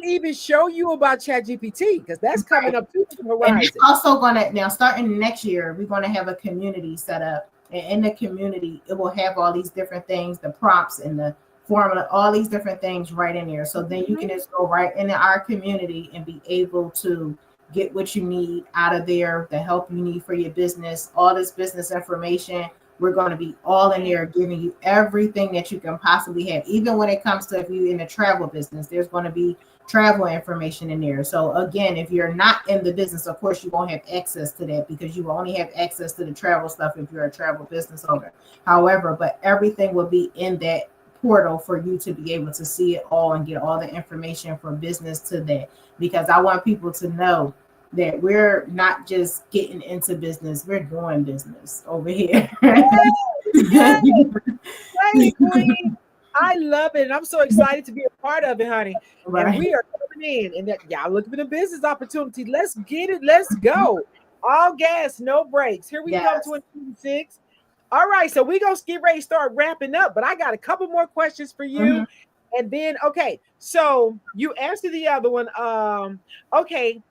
even show you about ChatGPT, because that's coming up too. And it's also gonna, now starting next year, we're gonna have a community set up. And in the community, it will have all these different things, the prompts and the formula, all these different things right in there. So then you can just go right into our community and be able to get what you need out of there, the help you need for your business, all this business information. We're going to be all in there giving you everything that you can possibly have. Even when it comes to if you're in the travel business, there's going to be travel information in there. So again, if you're not in the business, of course, you won't have access to that because you will only have access to the travel stuff if you're a travel business owner. However, but everything will be in that portal for you to be able to see it all and get all the information from business to that. Because I want people to know that we're not just getting into business, we're doing business over here. Yes. Hey, queen. I love it. And I'm so excited to be a part of it, honey. Right. And we are coming in, and that y'all looking for the business opportunity. Let's get it. Let's go. All gas, no brakes. Here we go, 2026. All right, so we're going to get ready to start wrapping up, but I got a couple more questions for you. And then, okay, so you answered the other one. Okay,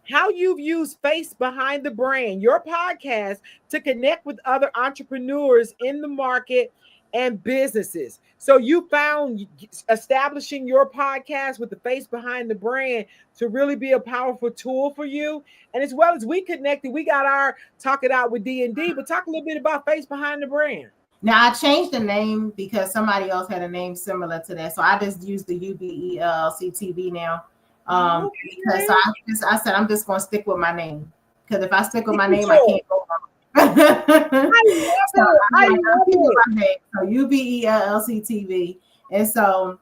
how you've used Face Behind the Brand, your podcast, to connect with other entrepreneurs in the market and businesses. So you found establishing your podcast with the Face Behind the Brand to really be a powerful tool for you. And as well as we connected, we got our Talk It Out with D&D, but talk a little bit about Face Behind the Brand. Now, I changed the name because somebody else had a name similar to that. So I just used the UBE LLC TV now. Because I said I'm just going to stick with my name. Because if I stick with my name, I can't go wrong. I love it. So UBE LLC TV. And so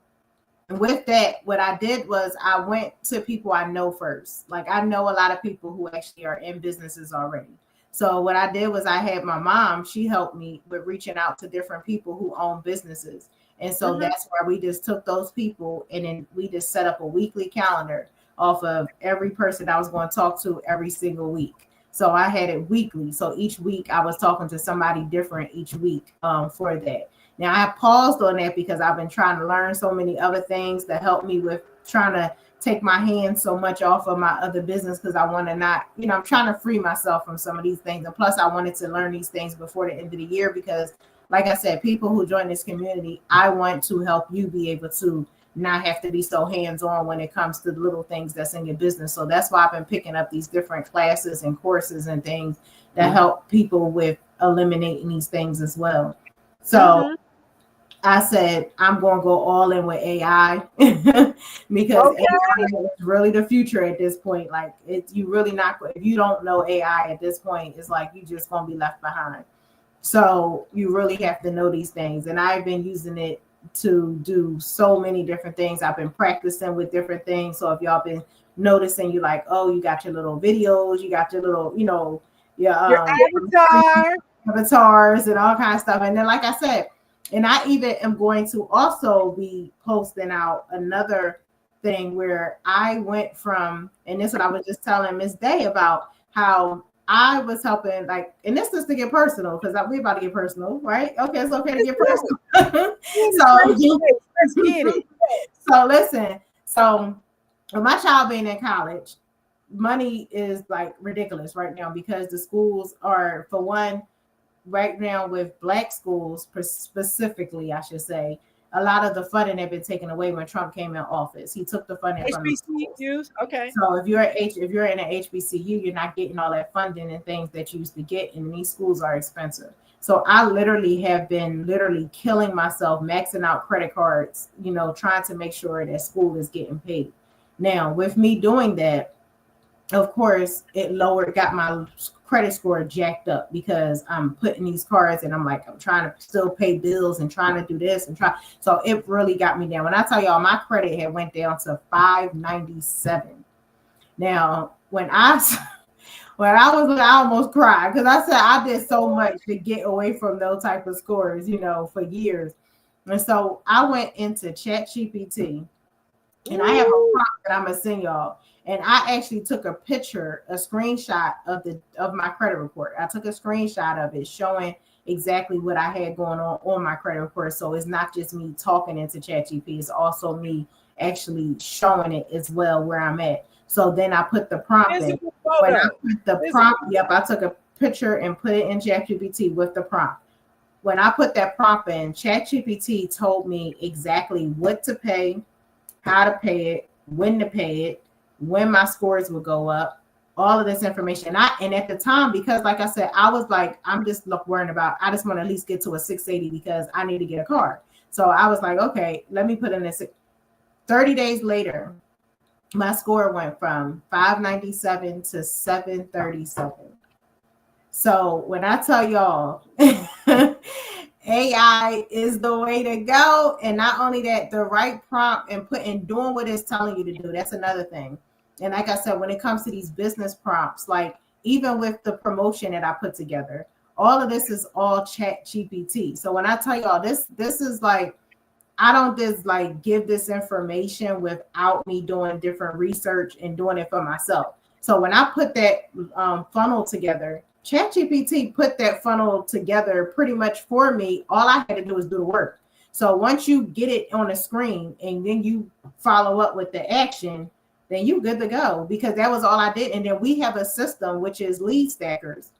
with that, what I did was I went to people I know first. Like I know a lot of people who actually are in businesses already. So what I did was I had my mom, she helped me with reaching out to different people who own businesses. And so that's where we just took those people and then we just set up a weekly calendar off of every person I was going to talk to every single week. So I had it weekly. So each week I was talking to somebody different each week for that. Now I paused on that because I've been trying to learn so many other things that help me with trying to take my hands so much off of my other business because I want to not, I'm trying to free myself from some of these things. And plus I wanted to learn these things before the end of the year because like I said, people who join this community, I want to help you be able to not have to be so hands-on when it comes to the little things that's in your business. So that's why I've been picking up these different classes and courses and things that help people with eliminating these things as well. So I said, I'm going to go all in with AI because AI is really the future at this point. Like you really not, if you don't know AI at this point, it's like you just going to be left behind. So you really have to know these things. And I've been using it to do so many different things. I've been practicing with different things. So if y'all been noticing, you like, oh, you got your little videos, you got your little, your avatars and all kinds of stuff. And then, like I said, and I even am going to also be posting out another thing where I went from, and this is what I was just telling Miss Day about how I was helping, like, and this is to get personal because we're about to get personal, right? Okay, it's okay to get personal. So listen. So with my child being in college, money is like ridiculous right now because the schools are, for one, right now with Black schools specifically, I should say, a lot of the funding had been taken away when Trump came in office. He took the funding from the schools. HBCUs, okay. So if you're in an HBCU, you're not getting all that funding and things that you used to get, and these schools are expensive. So I literally have been killing myself, maxing out credit cards, trying to make sure that school is getting paid. Now, with me doing that, of course, got my credit score jacked up because I'm putting these cards and I'm trying to still pay bills and trying to do this and try. So it really got me down. When I tell y'all, my credit had went down to 597. Now, when I almost cried because I said I did so much to get away from those type of scores, for years. And so I went into ChatGPT and I have a prompt that I'm gonna send y'all. And I actually took a screenshot of my credit report. I took a screenshot of it showing exactly what I had going on my credit report. So it's not just me talking into ChatGPT, it's also me actually showing it as well where I'm at. So then I put the prompt in. When I put the prompt, I took a picture and put it in ChatGPT with the prompt. When I put that prompt in, ChatGPT told me exactly what to pay, how to pay it, when to pay it, when my scores would go up, all of this information. And at the time, because like I said, I was like, I'm just worrying about, I just want to at least get to a 680 because I need to get a car. So I was like, okay, let me put in this. 30 days later, my score went from 597 to 737. So when I tell y'all, AI is the way to go. And not only that, the right prompt and doing what it's telling you to do. That's another thing. And like I said, when it comes to these business prompts, like even with the promotion that I put together, all of this is all ChatGPT. So when I tell y'all this is like, I don't just like give this information without me doing different research and doing it for myself. So when I put that funnel together, ChatGPT put that funnel together pretty much for me. All I had to do was do the work. So once you get it on the screen and then you follow up with the action, then you good to go, because that was all I did. And then we have a system, which is Lead Stackers,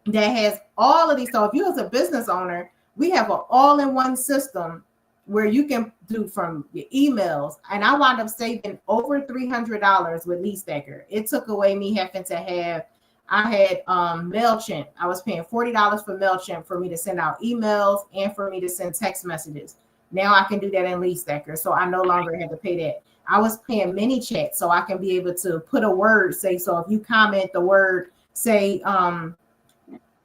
that has all of these. So if you as a business owner, we have an all-in-one system where you can do from your emails. And I wound up saving over $300 with Lead Stacker. It took away me having to have, I had MailChimp. I was paying $40 for MailChimp for me to send out emails and for me to send text messages. Now I can do that in Lead Stacker. So I no longer have to pay that. I was paying ManyChat so I can be able to put a word, say, so if you comment the word, say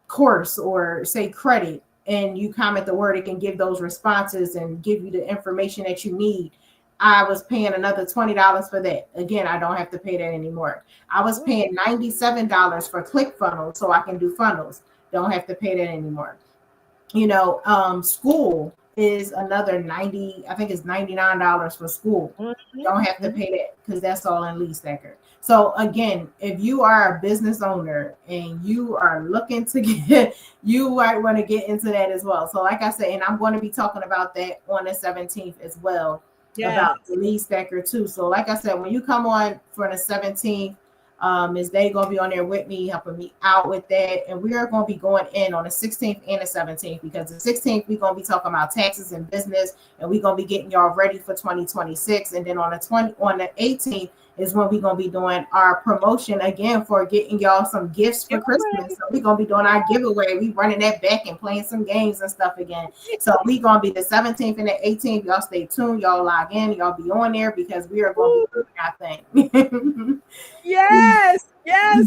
course or say credit, and you comment the word, it can give those responses and give you the information that you need. I was paying another $20 for that. Again, I don't have to pay that anymore. I was paying $97 for ClickFunnels so I can do funnels. Don't have to pay that anymore. School is another $90, I think it's $99 for school. Don't have to pay that because that's all in Lead Stacker. So again, if you are a business owner and you are looking to get, you might want to get into that as well. So like I said, and I'm going to be talking about that on the 17th as well, about the Lead Stacker too. So like I said, when you come on for the 17th, Ms. Day going to be on there with me, helping me out with that. And we are going to be going in on the 16th and the 17th, because the 16th, we're going to be talking about taxes and business, and we're going to be getting y'all ready for 2026. And then on the 18th is when we're going to be doing our promotion again for getting y'all some gifts for Christmas. So we're going to be doing our giveaway. We running that back and playing some games and stuff again. So we're going to be the 17th and the 18th. Y'all stay tuned. Y'all log in. Y'all be on there because we are going to be doing our thing. Yes,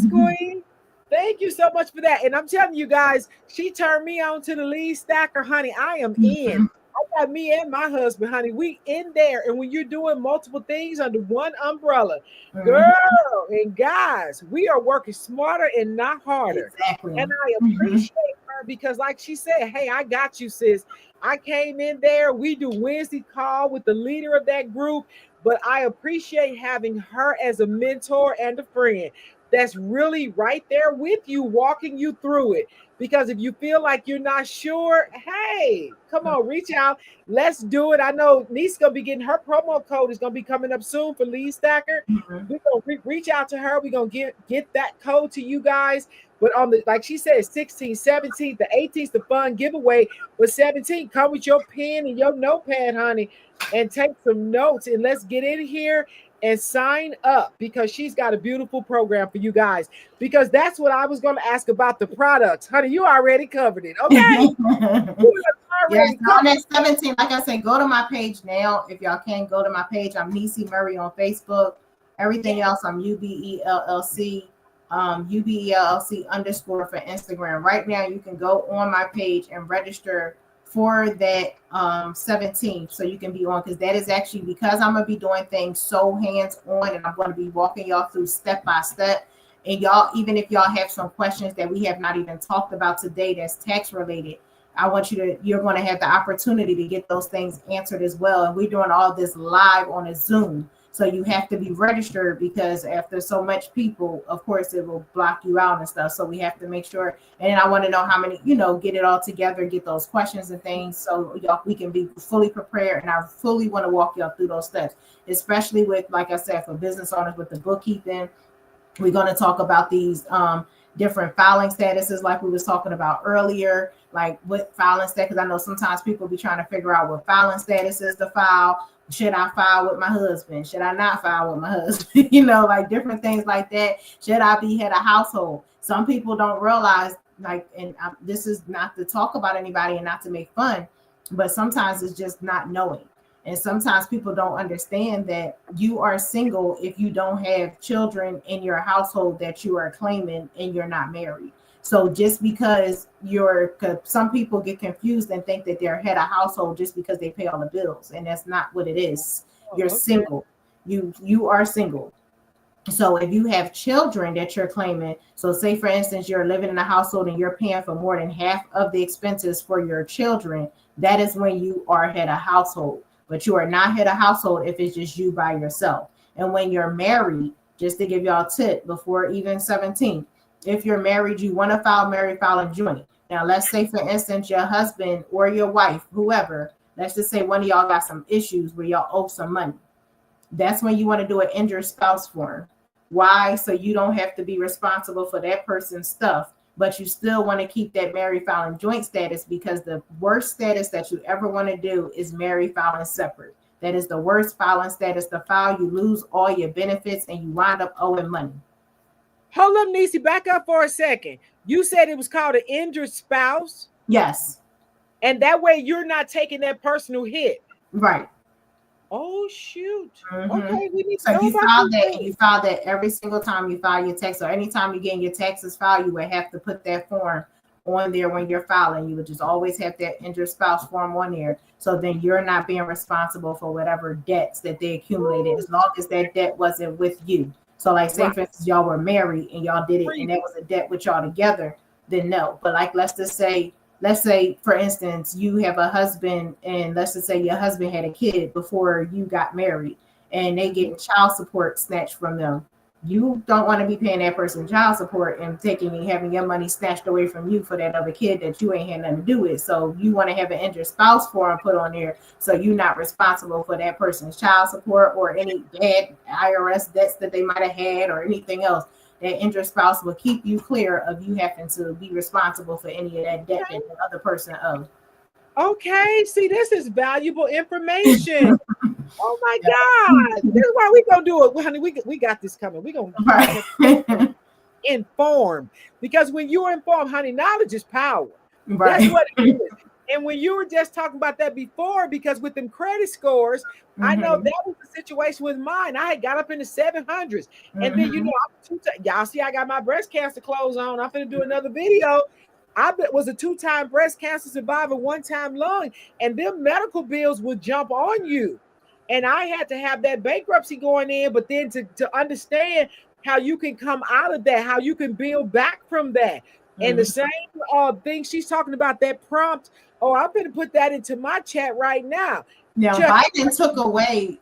Queen. Thank you so much for that. And I'm telling you guys, she turned me on to the Lead Stacker, honey. I am in. I got me and my husband, honey. We in there. And when you're doing multiple things under one umbrella, girl and guys, we are working smarter and not harder. Exactly. And I appreciate her because, like she said, hey, I got you, sis. I came in there. We do Wednesday call with the leader of that group. But I appreciate having her as a mentor and a friend. that's really right there with you, walking you through it. Because if you feel like you're not sure, hey, come on, reach out. Let's do it. I know Niece's gonna be getting her promo code is gonna be coming up soon for Lead Stacker. Mhm. We're gonna reach out to her. We're gonna get that code to you guys. But on the, like she said, 16th, 17th, the 18th, the fun giveaway. But 17th, come with your pen and your notepad, honey, and take some notes. And let's get in here and sign up, because she's got a beautiful program for you guys. Because that's what I was going to ask about the products. Honey, you already covered it. Okay. Yes, on that 17, like I said, go to my page now. If y'all can go to my page, I'm Denise Murray on Facebook. Everything else, I'm UBE LLC, UBE LLC _ for Instagram. Right now, you can go on my page and register for that 17th, so you can be on, because that is actually, because I'm gonna be doing things so hands-on, and I'm going to be walking y'all through step by step. And y'all, even if y'all have some questions that we have not even talked about today that's tax related, I want you're going to have the opportunity to get those things answered as well. And we're doing all this live on a Zoom. So you have to be registered, because after so much people, of course, it will block you out and stuff. So we have to make sure. And I want to know how many, get it all together, get those questions and things, so y'all, we can be fully prepared. And I fully want to walk y'all through those steps, especially with, like I said, for business owners with the bookkeeping. We're going to talk about these different filing statuses, like we was talking about earlier, like what filing status, because I know sometimes people be trying to figure out what filing status is to file. Should I file with my husband? Should I not file with my husband? Like different things like that. Should I be head of household? Some people don't realize, like, and this is not to talk about anybody and not to make fun, but sometimes it's just not knowing. And sometimes people don't understand that you are single if you don't have children in your household that you are claiming and you're not married. So just because some people get confused and think that they're head of household just because they pay all the bills. And that's not what it is. You're single. You are single. So if you have children that you're claiming, so say for instance, you're living in a household and you're paying for more than half of the expenses for your children, that is when you are head of household. But you are not head of household if it's just you by yourself. And when you're married, just to give y'all a tip before even 17, if you're married, you want to file married filing joint. Now, let's say, for instance, your husband or your wife, whoever, let's just say one of y'all got some issues where y'all owe some money. That's when you want to do an injured spouse form. Why? So you don't have to be responsible for that person's stuff, but you still want to keep that married filing joint status, because the worst status that you ever want to do is married filing separate. That is the worst filing status to file. You lose all your benefits and you wind up owing money. Hold up, Niecy, back up for a second. You said it was called an injured spouse? Yes. And that way you're not taking that personal hit. Right. Oh, shoot. Mm-hmm. Okay, we need to so know you about file that. that. You file that every single time you file your tax, or anytime you get your taxes filed, you would have to put that form on there when you're filing. You would just always have that injured spouse form on there. So then you're not being responsible for whatever debts that they accumulated, as long as that debt wasn't with you. So like say for instance, y'all were married and y'all did it and that was a debt with y'all together, then no. But like let's say for instance, you have a husband, and let's just say your husband had a kid before you got married and they get child support snatched from them. You don't want to be paying that person child support and having your money snatched away from you for that other kid that you ain't had nothing to do with. So you want to have an injured spouse form put on there, so you're not responsible for that person's child support or any bad IRS debts that they might have had or anything else. That injured spouse will keep you clear of you having to be responsible for any of that debt that the other person owes. Okay, see, this is valuable information. Oh my God. This is why we gonna do it. Honey, we got this coming. We gonna inform, because when you're informed, honey, knowledge is power. Right. That's what it is. And when you were just talking about that before, because with them credit scores, I know that was the situation with mine. I had got up in the 700s. And then, y'all see, I got my breast cancer clothes on. I'm going to do another video. I was a 2-time breast cancer survivor, 1-time lung, and them medical bills would jump on you. And I had to have that bankruptcy going in, but then to understand how you can come out of that, how you can build back from that. And the same thing she's talking about, that prompt. Oh, I'm going to put that into my chat right now. Now, Biden took away,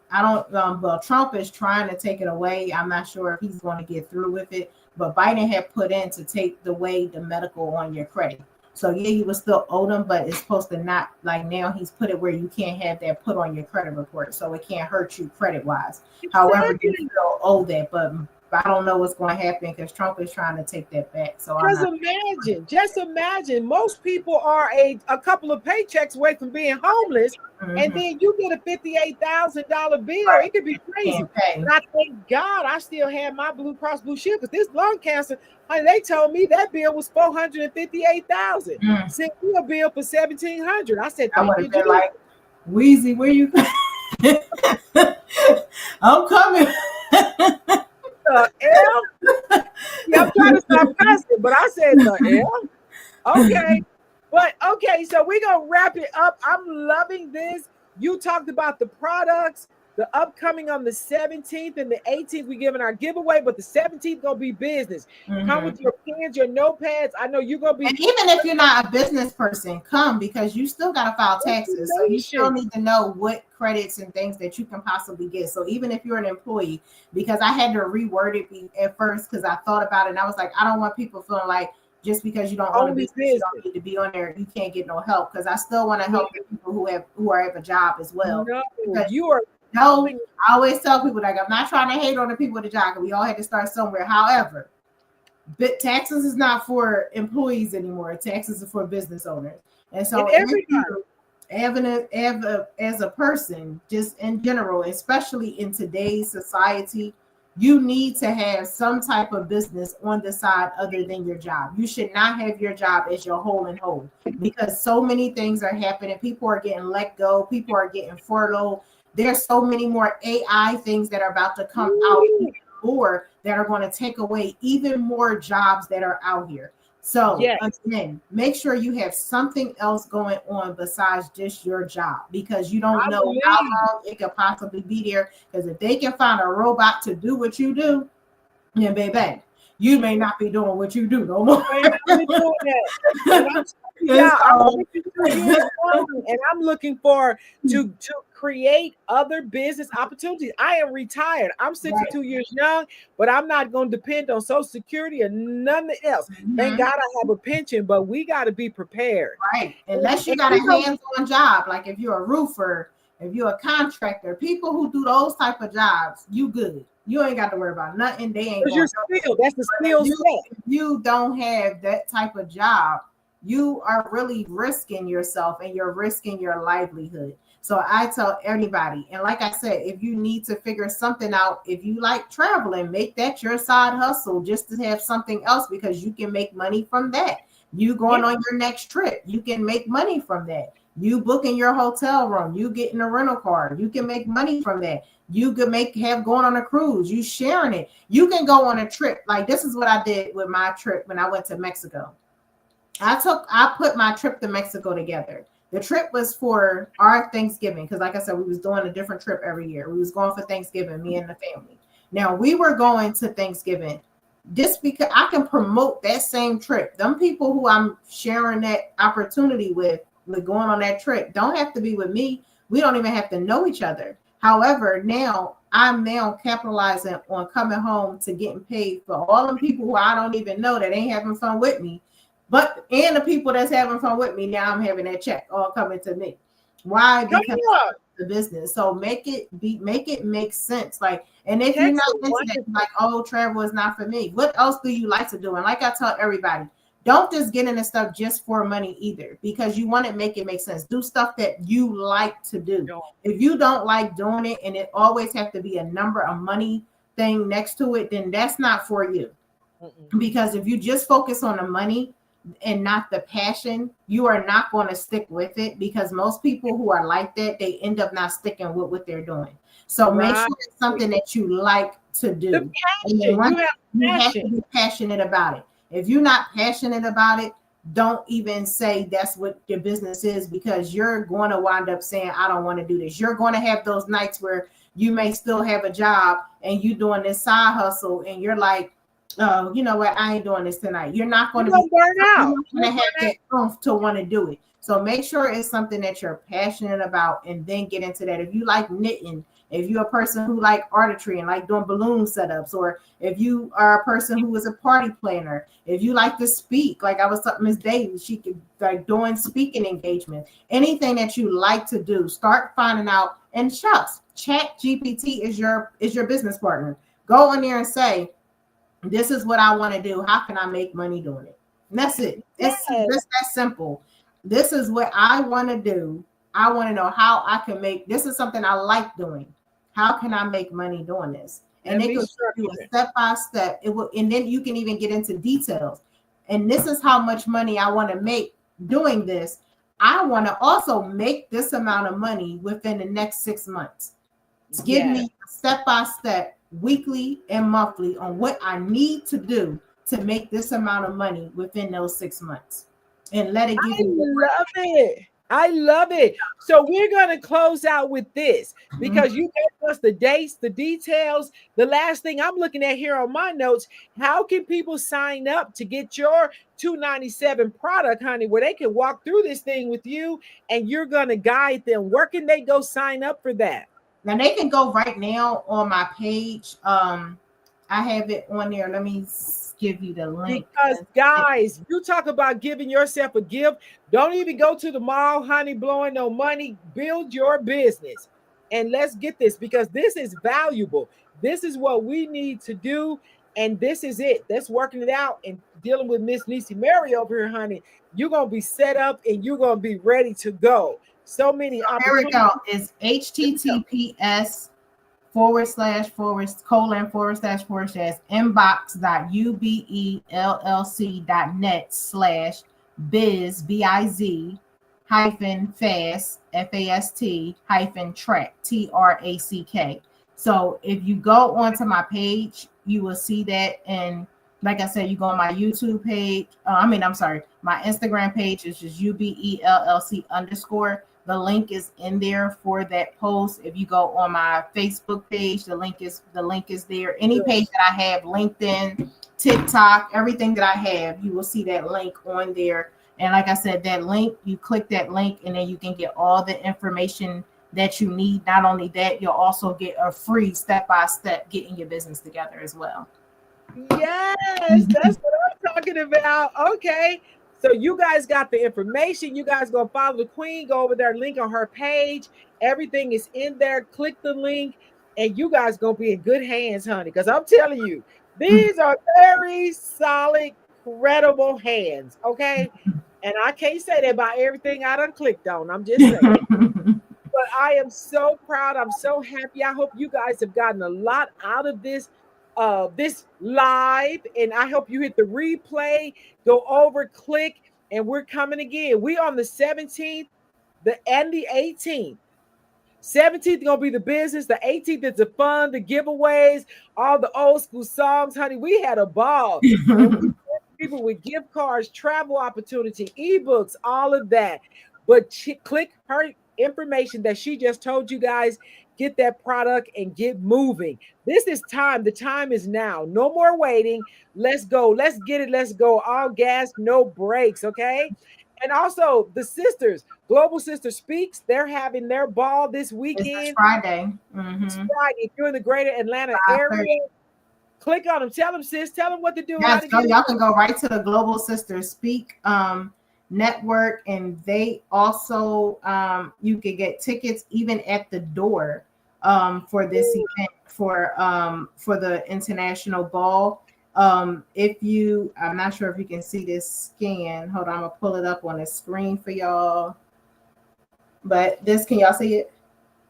Trump is trying to take it away. I'm not sure if he's going to get through with it, but Biden had put in to take away the medical on your credit. So yeah, you will still owe them, but it's supposed to not, like, now he's put it where you can't have that put on your credit report, so it can't hurt you credit wise. However, you Exactly. still owe that, but I don't know what's going to happen because Trump is trying to take that back. So I'm not. Just imagine. Most people are a couple of paychecks away from being homeless, and then you get a $58,000 bill. Right. It could be crazy. Can't pay. But I thank God I still have my Blue Cross Blue Shield, because this lung cancer, honey, they told me that bill was $458,000. Sent me a bill for $1,700. I said, I thank would you, have been Jesus. like, Wheezy, where you? I'm coming. L? Yeah, I'm trying to stop cussing, but I said the L. Okay. But okay, so we're gonna wrap it up. I'm loving this. You talked about the products, the upcoming on the 17th and the 18th. We're giving our giveaway, but the 17th gonna be business. Come with your pens, your notepads. I know you're gonna be. And even if you're not a business person, come, because you still got to file taxes. So you still need to know what credits and things that you can possibly get. So even if you're an employee, because I had to reword it at first because I thought about it and I was like, I don't want people feeling like just because you don't own a business, you don't need to be on there. You can't get no help, because I still want to help the people who have a job as well. No, you are. No, I always tell people, like, I'm not trying to hate on the people with the job. We all had to start somewhere. However, but taxes is not for employees anymore. Taxes are for business owners. And so as a person, just in general, especially in today's society, you need to have some type of business on the side other than your job. You should not have your job as your whole and whole, because so many things are happening. People are getting let go. People are getting furloughed. There's so many more AI things that are about to come out, more that are going to take away even more jobs that are out here. So again, make sure you have something else going on besides just your job, because you don't know how long it could possibly be there. Because if they can find a robot to do what you do, then baby, you may not be doing what you do no more. And I'm looking for to create other business opportunities. I am retired. I'm 62 years young, but I'm not going to depend on Social Security or nothing else. Thank God I have a pension, but we got to be prepared. Right. Unless you got a hands-on job, like if you're a roofer, if you're a contractor, people who do those type of jobs, you good. You ain't got to worry about nothing. They ain't. Your skill. That's the skill set. If you don't have that type of job, you are really risking yourself and you're risking your livelihood. So I tell everybody, and like I said, if you need to figure something out, if you like traveling, make that your side hustle just to have something else, because you can make money from that. You going on your next trip, you can make money from that. You booking your hotel room, you getting a rental car, you can make money from that. You could have going on a cruise, you sharing it. You can go on a trip. Like this is what I did with my trip when I went to Mexico. I put my trip to Mexico together. The trip was for our Thanksgiving, because like I said, we was doing a different trip every year. We was going for Thanksgiving, me and the family. Now we were going to Thanksgiving just because I can promote that same trip. Them people who I'm sharing that opportunity with going on that trip don't have to be with me. We don't even have to know each other. However, I'm capitalizing on coming home to getting paid for all them people who I don't even know that ain't having fun with me. And the people that's having fun with me, now I'm having that check all coming to me. Why? Because of the business. So make it make sense. Like, and if you're not into that, like, oh, travel is not for me. What else do you like to do? And like I tell everybody, don't just get into stuff just for money either, because you want to make it make sense. Do stuff that you like to do. If you don't like doing it and it always have to be a number, a money thing next to it, then that's not for you. Because if you just focus on the money and not the passion, you are not going to stick with it, because most people who are like that, they end up not sticking with what they're doing. So make sure it's something that you like to do. You have to be passionate about it. If you're not passionate about it, don't even say that's what your business is, because you're going to wind up saying, I don't want to do this. You're going to have those nights where you may still have a job and you doing this side hustle and you're like, oh, you know what? I ain't doing this tonight. You're not going to be burn out. You're going to have that oomph to want to do it. So make sure it's something that you're passionate about, and then get into that. If you like knitting, if you're a person who like artistry and like doing balloon setups, or if you are a person who is a party planner, if you like to speak, like I was talking Miss Davis, she could like doing speaking engagements, anything that you like to do, start finding out. And shucks, Chat GPT is your business partner. Go in there and say, this is what I want to do. How can I make money doing it? And that's it. It's Yes. just that simple. This is what I want to do. I want to know how I can make this is something I like doing. How can I make money doing this? And Let they me could do structure a it. step by step. It will, and then you can even get into details. And this is how much money I want to make doing this. I want to also make this amount of money within the next 6 months. Give Yes. me step by step, weekly and monthly, on what I need to do to make this amount of money within those 6 months, and let it give I you. love it. I love it. So we're going to close out with this Mhm. because you gave us the dates, the details. The last thing I'm looking at here on my notes, how can people sign up to get your 297 product, honey, where they can walk through this thing with you and you're going to guide them? Where can they go sign up for that? Now they can go right now on my page. I have it on there. Let me give you the link. Because guys, you talk about giving yourself a gift. Don't even go to the mall, honey, blowing no money. Build your business. And let's get this because this is valuable. This is what we need to do. And this is it. That's working it out and dealing with Miss Denise Murray over here, honey. You're gonna be set up and you're gonna be ready to go. So many Here we opportunities. go. It's https // inbox.ubellc.net/biz hyphen fast hyphen track track. So if you go onto my page, you will see that. And like I said, you go on my YouTube page. I'm sorry, my Instagram page is just UBELLC_. The link is in there for that post. If you go on my Facebook page, the link is there. Any page that I have, LinkedIn, TikTok, everything that I have, you will see that link on there. And like I said, that link, you click that link and then you can get all the information that you need. Not only that, you'll also get a free step-by-step getting your business together as well. Yes, that's what I'm talking about. Okay. So you guys got the information. You guys gonna follow the queen, go over there, link on her page. Everything is in there. Click the link, and you guys gonna be in good hands, honey. Because I'm telling you, these are very solid, credible hands. Okay. And I can't say that by everything I done clicked on. I'm just saying. But I am so proud. I'm so happy. I hope you guys have gotten a lot out of this live, and I hope you hit the replay, go over, click, and we're coming again. We on the 17th, the 18th. 17th gonna be the business. The 18th is the fun, the giveaways, all the old school songs, honey. We had a ball, and we people with gift cards, travel opportunity, ebooks, all of that. But click her information that she just told you guys. Get that product and get moving. This is time. The time is now. No more waiting. Let's go. Let's get it. Let's go. All gas, no brakes. Okay. And also the sisters, Global Sister Speaks, they're having their ball this It's this weekend. Friday. It's Friday. If you're in the greater Atlanta 5:30. area, click on them. Tell them, sis. Tell them what to do. How Yes, to get y'all can go right to the Global Sisters Speak network, and they also you can get tickets even at the door for this event for the international ball. If you, I'm not sure if you can see this scan. Hold on, I'm gonna pull it up on the screen for y'all. But this, can y'all see it?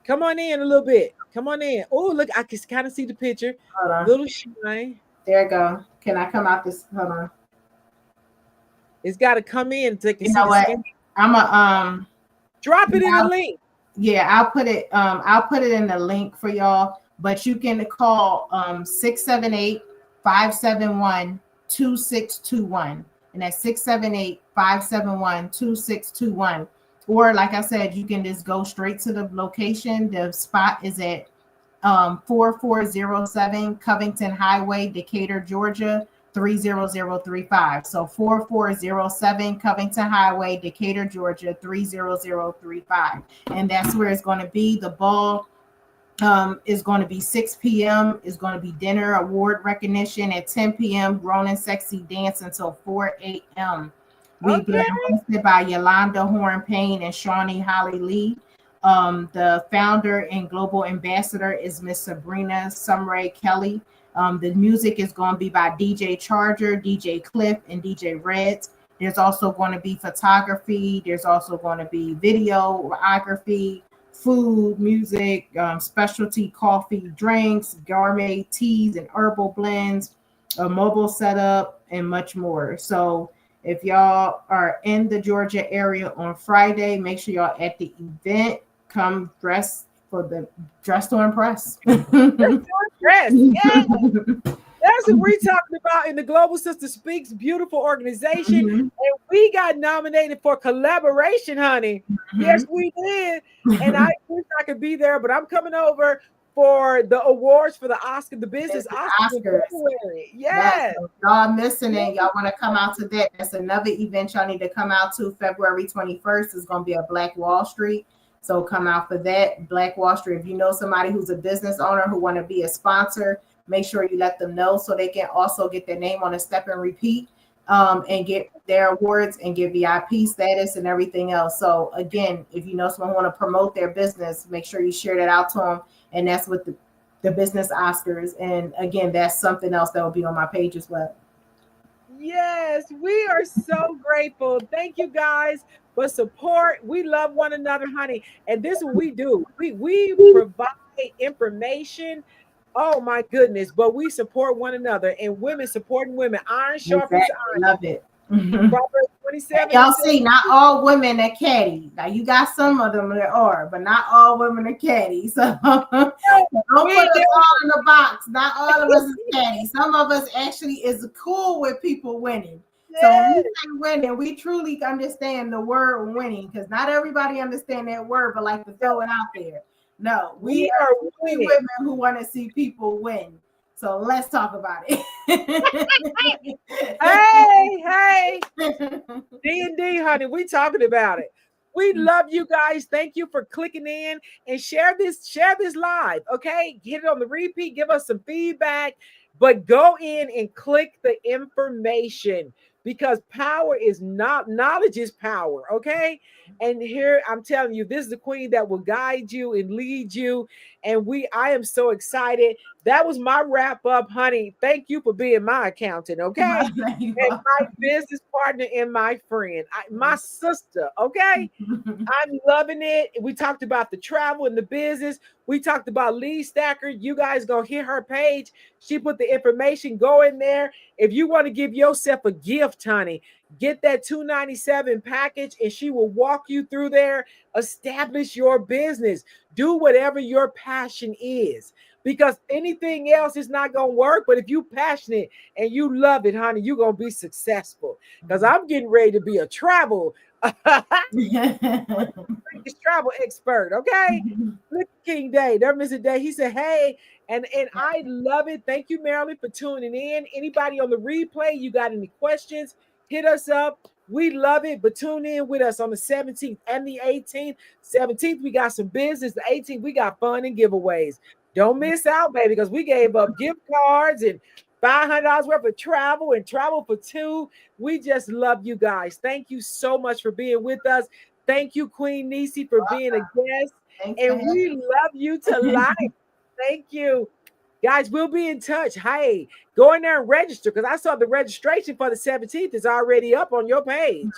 Come on in a little bit. Come on in. Oh, look, I can kind of see the picture. Hold on. Little shine. There you go. Can I come out this? Hold on. It's got to come in so they can You see know the what? skin. I'm a Drop it in the link. Yeah, I'll put it in the link for y'all. But you can call 678-571-2621. And that's 678-571-2621. Or like I said, you can just go straight to the location. The spot is at 4407 Covington Highway, Decatur, Georgia, 30035. So 4407 Covington Highway, Decatur, Georgia 30035. And that's where it's going to be. The ball is going to be 6 p.m. is going to be dinner, award recognition at 10 p.m. Grown and Sexy Dance until 4 a.m. We've been hosted by Yolanda Horn Payne and Shawnee Holly Lee. The founder and global ambassador is Miss Sabrina Sumray Kelly. The music is going to be by DJ Charger, DJ Cliff, and DJ Reds. There's also going to be photography. There's also going to be videography, food, music, specialty coffee, drinks, gourmet teas and herbal blends, a mobile setup, and much more. So if y'all are in the Georgia area on Friday, make sure y'all at the event. Come dressed to impress. Dress, yeah. That's what we're talking about in the Global Sister Speaks beautiful organization. And we got nominated for collaboration, honey. Yes, we did. And I wish I could be there, but I'm coming over for the awards for the Oscar, the business Oscars. Yes. Y'all missing it. Y'all want to come out to that. That's another event y'all need to come out to. February 21st is going to be a Black Wall Street. So come out for that. Black Wall Street. If you know somebody who's a business owner who want to be a sponsor, make sure you let them know so they can also get their name on a step and repeat and get their awards and get VIP status and everything else. So again, if you know someone want to promote their business, make sure you share that out to them. And that's with the business Oscars. And again, that's something else that will be on my page as well. Yes, we are so grateful. Thank you guys for support. We love one another, honey. And this is what we do. We provide information. Oh my goodness, but we support one another and women supporting women. Iron sharpens iron. Love it. Proverbs 27. Y'all see, not all women are catty. Now you got some of them that are, but not all women are catty. So don't put us all in the box. Not all of us is catty. Some of us actually is cool with people winning. Yes. So when we say winning, we truly understand the word winning, because not everybody understand that word, but like to throw it out there. No, we are women who want to see people win. So let's talk about it. Hey, D&D, honey, we talking about it. We love you guys. Thank you for clicking in and share this live. Okay, get it on the repeat. Give us some feedback, but go in and click the information, because power is not knowledge is power. Okay, and here I'm telling you, this is the queen that will guide you and lead you. And I am so excited. That was my wrap up, honey. Thank you for being my accountant, okay? And my business partner and my friend, my sister, okay? I'm loving it. We talked about the travel and the business. We talked about Lee Stacker. You guys go hit her page. She put the information. Go in there. If you want to give yourself a gift, honey, get that $297 package, and she will walk you through there. Establish your business. Do whatever your passion is, because anything else is not going to work. But if you're passionate and you love it, honey, you're going to be successful. Because I'm getting ready to be a travel travel expert. Okay. Look, King Day, there Mr. Day. He said, hey, and I love it. Thank you, Marilyn, for tuning in. Anybody on the replay, you got any questions, hit us up. We love it, but tune in with us on the 17th and the 18th. 17th, we got some business. The 18th, we got fun and giveaways. Don't miss out, baby, because we gave up gift cards and $500 worth of travel and travel for two. We just love you guys. Thank you so much for being with us. Thank you, Queen Niecy, for being a guest. And we love you to life. Thank you. Guys, we'll be in touch. Hey, go in there and register, because I saw the registration for the 17th is already up on your page.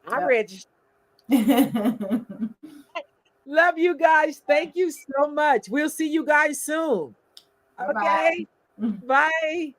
I registered. Love you guys. Thank you so much. We'll see you guys soon. Okay. Bye.